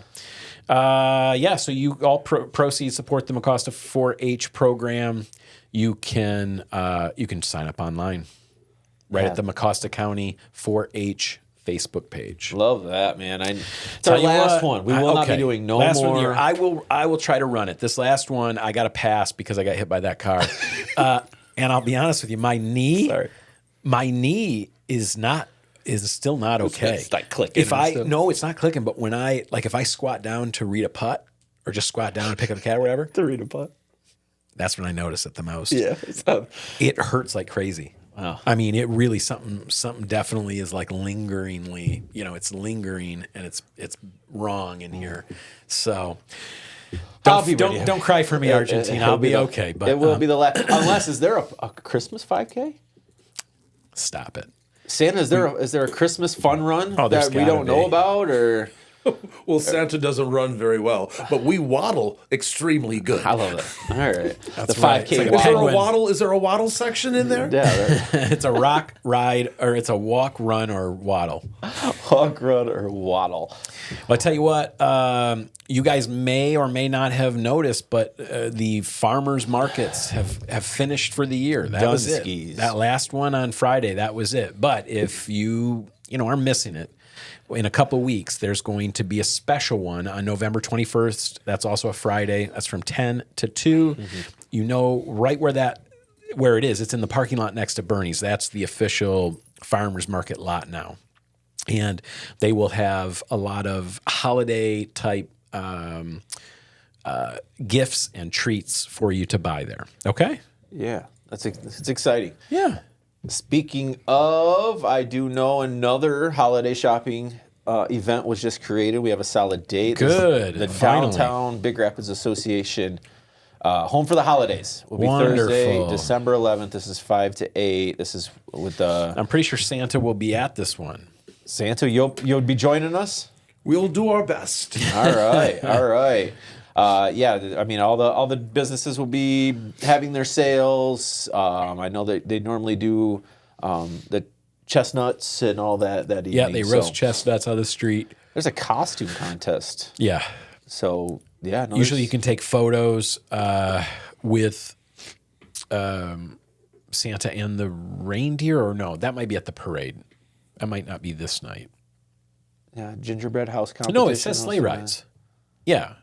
So you all proceeds support the Mecosta 4-H program. You can sign up online at the Mecosta County 4-H Facebook page. Love that, man. It's Tell our you last what, one. We will not be doing no last more. One of the year. I will try to run it. This last one, I got to pass because I got hit by that car. And I'll be honest with you, my knee is still not okay. It's like clicking. No, it's not clicking. But when if I squat down to read a putt or just squat down and pick up a cat or whatever, to read a putt. That's when I notice it the most. Yeah, It hurts like crazy. Wow. I mean, it really something definitely is like lingeringly, it's lingering and it's wrong in here. So don't cry for me, Argentina. I'll be okay. But it will be the last. Unless, is there a Christmas 5K? Stop it. Santa, is there a Christmas fun run there's that we don't gotta know be. about, or? Well, Santa doesn't run very well, but we waddle extremely good. I love it. All right, That's the right. 5K It's like a Is there a penguin. waddle? Is there a waddle section in there? Yeah, It's a rock ride, or it's a walk, run, or waddle. hog run or waddle. Well, I tell you what, you guys may or may not have noticed, but the farmers markets have finished for the year. That was it. Dunskies. That last one on Friday, that was it. But if you are missing it, in a couple weeks, there's going to be a special one on November 21st. That's also a Friday. That's from 10 to 2. Mm-hmm. You know right where it is. It's in the parking lot next to Bernie's. That's the official farmers market lot now. And they will have a lot of holiday type gifts and treats for you to buy there. Okay? Yeah, it's exciting. Yeah. Speaking of, I do know another holiday shopping event was just created. We have a solid date. Good. The Finally. Downtown Big Rapids Association Home for the Holidays will be Wonderful. Thursday, December 11th. This is 5 to 8. This is with I'm pretty sure Santa will be at this one. Santa. You'll be joining us. We'll do our best. All right, all right. Yeah, I mean, all the businesses will be having their sales. I know that they normally do the chestnuts and all that evening. Yeah, they roast so chestnuts on the street. there's a costume contest. Yeah. So yeah, no, Usually you there's- can take photos with Santa and the reindeer, or no, that might be at the parade. That might not be this night. yeah, gingerbread house competition. No, it says sleigh rides. Yeah.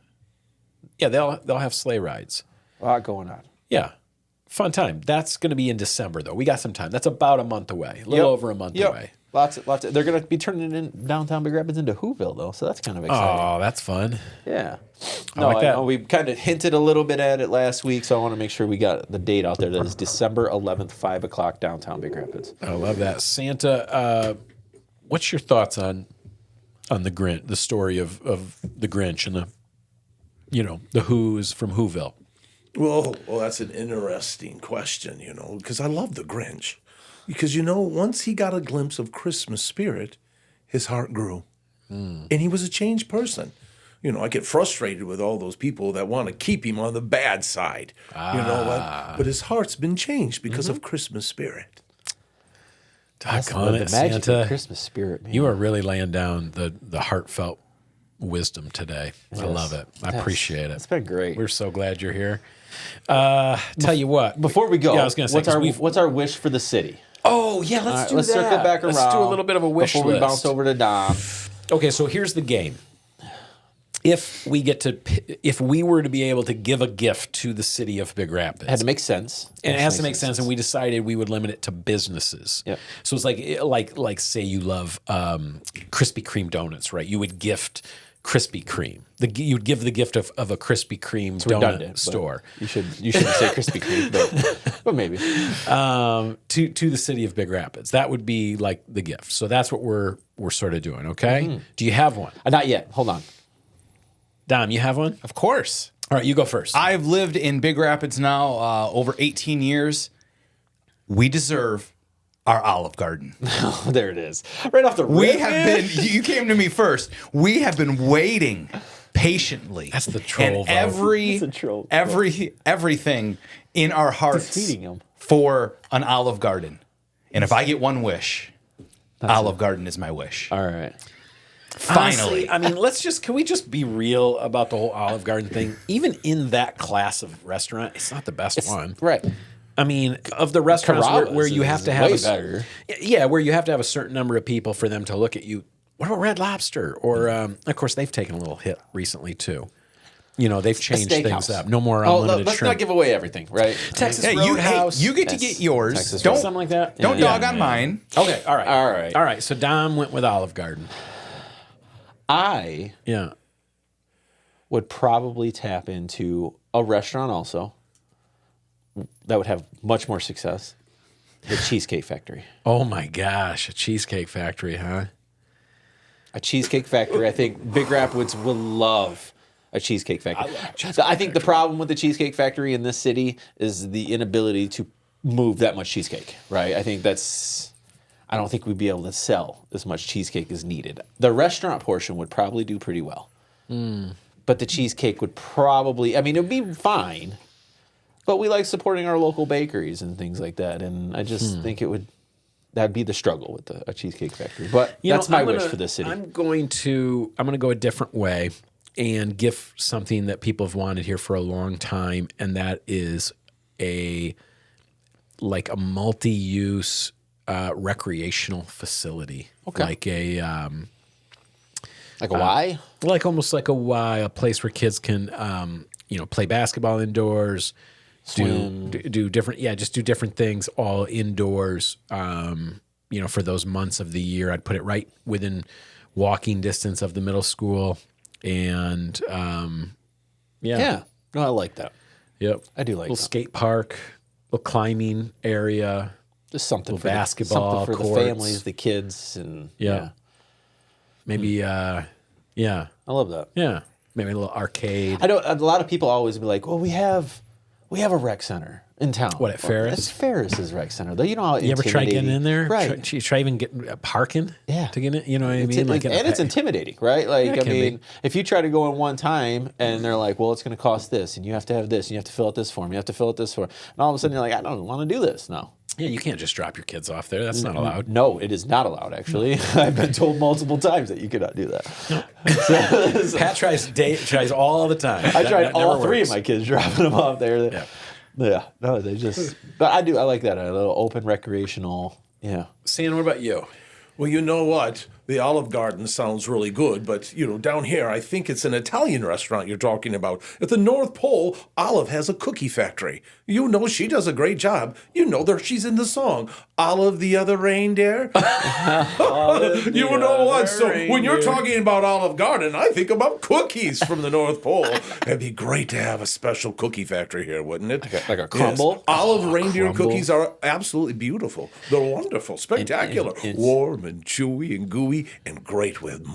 Yeah, they'll have sleigh rides. A lot going on. Yeah. Fun time. That's going to be in December, though. We got some time. That's about a month away. A little Yep. over a month Yep. away. Lots. They're going to be turning in downtown Big Rapids into Whoville, though, so that's kind of exciting. Oh, that's fun. Yeah. like that. know we kind of hinted a little bit at it last week, so I want to make sure we got the date out there. That is December 11th, 5 o'clock, downtown Big Rapids. I love that. Santa, what's your thoughts on the Grinch, the story of the Grinch and the Who's from Whoville? Well, that's an interesting question, because I love the Grinch. Because, once he got a glimpse of Christmas spirit, his heart grew. And he was a changed person. I get frustrated with all those people that want to keep him on the bad side. But his heart's been changed because of Christmas spirit. Doggone it, the magic Santa. of Christmas spirit, man. You are really laying down the heartfelt wisdom today. I love it. I appreciate it. It's been great. We're so glad you're here. Tell you what. Before we go, Yeah, I was gonna say, 'cause what's our wish for the city? Oh, yeah, All right, let's circle back around. Let's do a little bit of a wish before list. we bounce over to Dom. Okay, so here's the game. If we were to be able to give a gift to the city of Big Rapids, It had to make sense. and it has to make sense, and we decided we would limit it to businesses. Yep. So it's like say you love Krispy Kreme donuts, right? You would gift Krispy Kreme. You'd give the gift of a Krispy Kreme donut redundant, but store You shouldn't say Krispy Kreme, but maybe. to the city of Big Rapids. That would be like the gift. So that's what we're sort of doing. Okay. Do you have one, Not yet. Hold on. Dom? You have one? Of course. All right, you go first. I've lived in Big Rapids now over 18 years. We deserve our Olive Garden. Oh, there it is. Right off the We rip. have been, you came to me first. We have been waiting patiently. That's the troll And vote. That's a troll. everything in our hearts feeding 'em. for an Olive Garden. And if I get one wish, Olive Garden is my wish. All right. Finally. Honestly, I mean, can we just be real about the whole Olive Garden thing? Even in that class of restaurant, it's not the best one. Right. I mean, of the restaurants where Carrabba's you have is to have way better. Yeah, where you have to have a certain number of people for them to look at you. What about Red Lobster? Or of course, they've taken a little hit recently too. They've changed things steakhouse. up. No more Oh, unlimited let's shrimp. not give away everything, right? Texas Hey, Roadhouse. you get to Yes. get yours. Texas Don't something like that. don't Yeah. dog on mine. Okay, all right, All right. So Dom went with Olive Garden. I Yeah. would probably tap into a restaurant also that would have much more success. The Cheesecake Factory. Oh my gosh, a Cheesecake Factory, huh? A Cheesecake Factory. I think Big Rapids will love a Cheesecake Factory. I think the problem with the Cheesecake Factory in this city is the inability to move that much cheesecake, right? I don't think we'd be able to sell as much cheesecake as needed. The restaurant portion would probably do pretty well. But the cheesecake would probably, it would be fine. But we like supporting our local bakeries and things like that. And I just think that'd be the struggle with a Cheesecake Factory. But that's my wish for this city. I'm going to go a different way and give something that people have wanted here for a long time, and that is a multi-use recreational facility. Okay. Like a Like a Y? almost like a Y, a place where kids can play basketball indoors, do different just do different things all indoors. For those months of the year, I'd put it right within walking distance of the middle school, and Yeah. No, I like that. yep, I do like little that. skate park, little climbing area. Just something Little for basketball something for courts. the families, the kids, and Yeah. Maybe, yeah, I love that. yeah. Maybe a little arcade. I know a lot of people always be like, "Well, we have a rec center in town." What, at Ferris? It's Ferris's rec center. Though you know how You ever try getting in there? right? Try even get parking? Yeah. To get in? You know what I mean? Like and it's intimidating, right? Like, it I can mean, be. if you try to go in one time and they're like, well, it's going to cost this, and you have to have this, and you have to fill out this form, you have to fill out this form, and all of a sudden you're like, I don't want to do this. No. Yeah, you can't just drop your kids off there. That's not allowed. No, it is not allowed, actually. I've been told multiple times that you cannot do that. Pat tries all the time. I tried That all never three works. of my kids dropping them off there. Yeah. Yeah. No, they just, but I like that. A little open recreational. Yeah. Stan, what about you? Well, you know what? The Olive Garden sounds really good, but, down here, I think it's an Italian restaurant you're talking about. At the North Pole, Olive has a cookie factory. You know she does a great job. You know she's in the song, Olive the Other Reindeer. You know what? So when you're talking about Olive Garden, I think about cookies from the North Pole. It'd be great to have a special cookie factory here, wouldn't it? Like a crumble? Yes. Olive reindeer crumble. cookies are absolutely beautiful. They're wonderful, spectacular, warm and chewy and gooey, and great with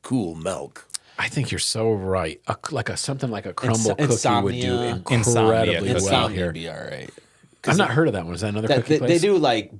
cool milk. I think you're so right. Something like a crumble cookie would do Insomnia. incredibly well Insomnia here. would be all right. I've not heard of that one. Is that another cookie They place? do like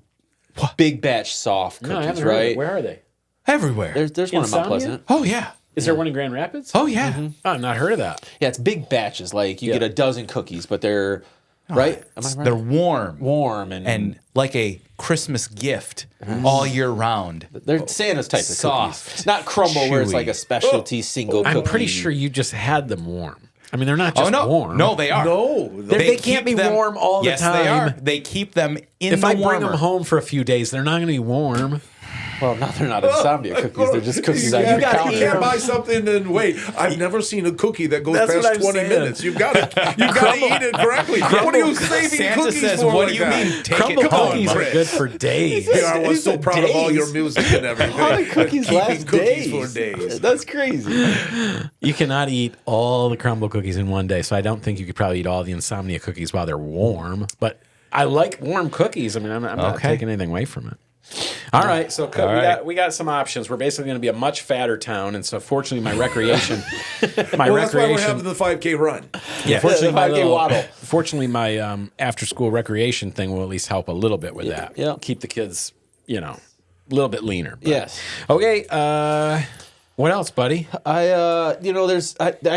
big batch soft No, I cookies, haven't heard of right? it. Where are they? Everywhere. There's one in Mount Insomnia? Pleasant. Oh, yeah. Is there one in Grand Rapids? Oh, yeah. Oh, I've not heard of that. Yeah, it's big batches. Like you Yeah. get a dozen cookies, but they're right. Am I right? They're warm. warm And like a Christmas gift all year round. they're Santa's type of Soft, cookies, not crumble where it's chewy. like a specialty single cookie. I'm pretty sure you just had them warm. I mean, they're not just no. warm. No, they are. No, They can't keep be warm all the yes, they are. time. They keep them in If the I bring warmer. them home for a few days, they're not going to be warm. Well, now they're not insomnia cookies; they're just cookies on your you counter. can't buy something and wait. I've never seen a cookie that goes That's what past I'm 20 saying. minutes. You've got to eat it correctly. What are you saving Santa cookies says, for? what like do you that? mean? Take Crumble it home. cookies are Chris. good for days. Here, I was so Days. proud of all your music and everything. How do cookies Keeping last cookies days? for days. That's crazy. You cannot eat all the crumble cookies in one day, so I don't think you could probably eat all the insomnia cookies while they're warm. But I like warm cookies. I mean, I'm not Okay. taking anything away from it. All right, so we got some options. We're basically going to be a much fatter town, and so fortunately, my recreation, Well, that's why we're having the 5K run. yeah, fortunately, the my 5K waddle. Fortunately, my after school recreation thing will at least help a little bit with that. yeah. Keep the kids, a little bit leaner. But- Yes. Okay. What else, buddy? I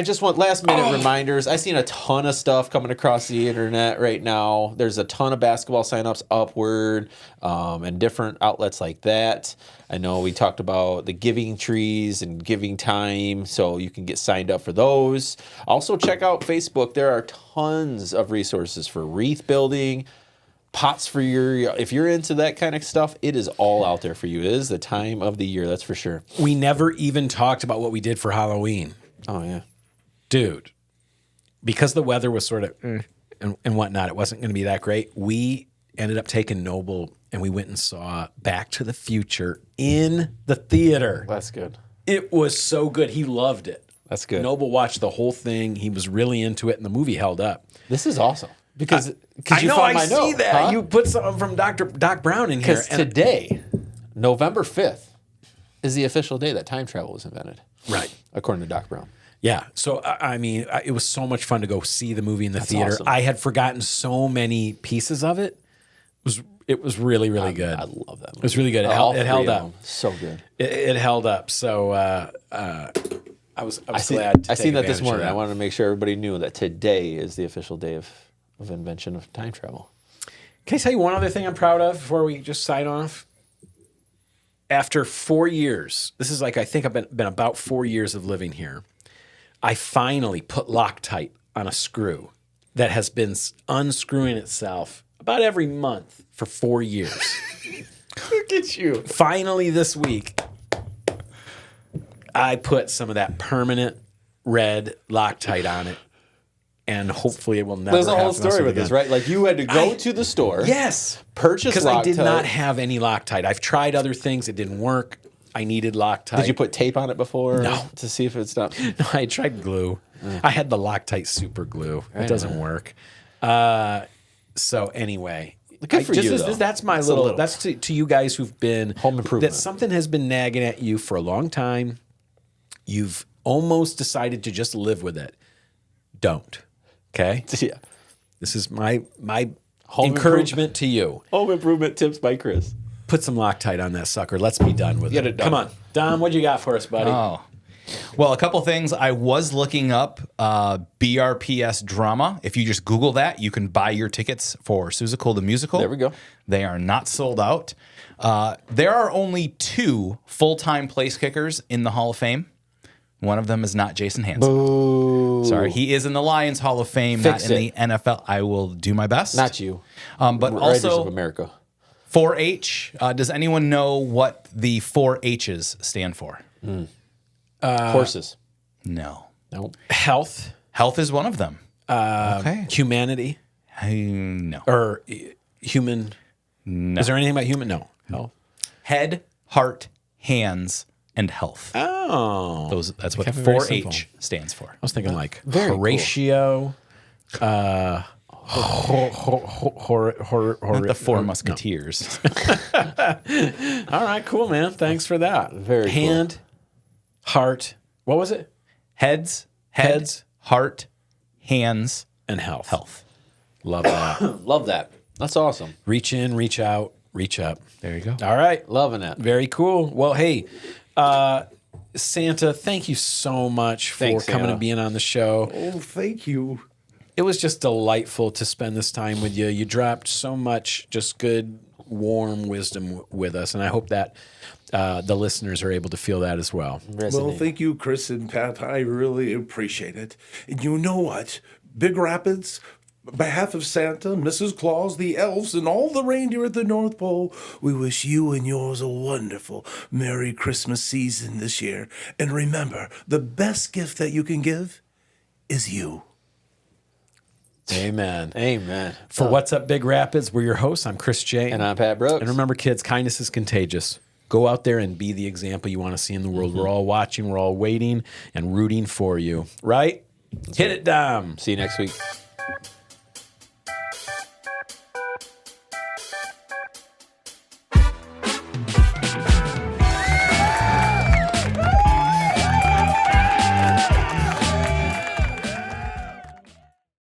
just want last minute reminders. I've seen a ton of stuff coming across the internet right now. There's a ton of basketball signups upward, and different outlets like that. I know we talked about the giving trees and giving time, so you can get signed up for those. Also check out Facebook. There are tons of resources for wreath building, pots for if you're into that kind of stuff, it is all out there for you. It is the time of the year, that's for sure. We never even talked about what we did for Halloween. Oh yeah. Dude, because the weather was sort of and whatnot, it wasn't going to be that great. We ended up taking Noble and we went and saw Back to the Future in the theater. That's good. It was so good. He loved it. That's good. Noble watched the whole thing. He was really into it, and the movie held up. This is awesome. Because I you know, found I my see note, that. huh? You put something from Doc Brown in here. Because today, November 5th, is the official day that time travel was invented. Right. According to Doc Brown. Yeah. So, I mean, it was so much fun to go see the movie in the That's theater. awesome. I had forgotten so many pieces of it. It was really, really good. I love that movie. It was really good. It All held three of up. them. So good. It held up. So I was glad to I seen take that this advantage of morning. that. I wanted to make sure everybody knew that today is the official day of invention of time travel. Can I tell you one other thing I'm proud of before we just sign off? After 4 years, this is like I think I've been about 4 years of living here. I finally put Loctite on a screw that has been unscrewing itself about every month for 4 years. Look at you. Finally, this week, I put some of that permanent red Loctite on it, and hopefully it will never. There's a whole happen to us story with this, again. right? Like you had to go to the store. Yes, Purchase because I did Loctite. not have any Loctite. I've tried other things; it didn't work. I needed Loctite. Did you put tape on it before? No. To see if it's not. No, I tried glue. I had the Loctite super glue. It doesn't work. So anyway, Good for you, though. That's my It's a little. little. That's to you guys who've been Home improvement. That something has been nagging at you for a long time. You've almost decided to just live with it. Don't. Okay. Yeah. This is my Home encouragement to you. Home improvement tips by Chris. Put some Loctite on that sucker. Let's be done with Get it. it done. Come on, Dom. What you got for us, buddy? Oh. Well, a couple things. I was looking up BRPS drama. If you just Google that, you can buy your tickets for Seussical the Musical. There we go. They are not sold out. There are only 2 full-time place kickers in the Hall of Fame. One of them is not Jason Hanson. Ooh. Sorry, he is in the Lions Hall of Fame, Fix not in the NFL. I will do my best. Not you. But Raiders of also America. 4-H. Does anyone know what the 4 H's stand for? Horses. No. Nope. Health, Health is one of them. Okay. humanity, No. or human. No. Is there anything about human? No. Health. Head, heart, hands, and health. Oh. That's what Kept it very 4-H stands for. I was thinking like Very cool. Horatio. Not the 4 Musketeers. All right, cool, man. Thanks for that. Very cool. Hand, heart. What was it? Heads, heart, hands, And health. health. Love that. Love that. That's awesome. Reach in, reach out, reach up. There you go. All right. Loving it. Very cool. Well, hey, Santa, thank you so much for Thanks, coming Santa. and being on the show. Oh, thank you. It was just delightful to spend this time with you. You dropped so much just good, warm wisdom with us, and I hope that the listeners are able to feel that as well. Well, thank you, Chris and Pat. I really appreciate it. And you know what? Big Rapids, on behalf of Santa, Mrs. Claus, the elves, and all the reindeer at the North Pole, we wish you and yours a wonderful Merry Christmas season this year. And remember, the best gift that you can give is you. Amen. Amen. For What's Up Big Rapids, we're your hosts. I'm Chris J. And I'm Pat Brooks. And remember, kids, kindness is contagious. Go out there and be the example you want to see in the world. We're all watching, we're all waiting and rooting for you. Right? Hit it, Dom. See you next week.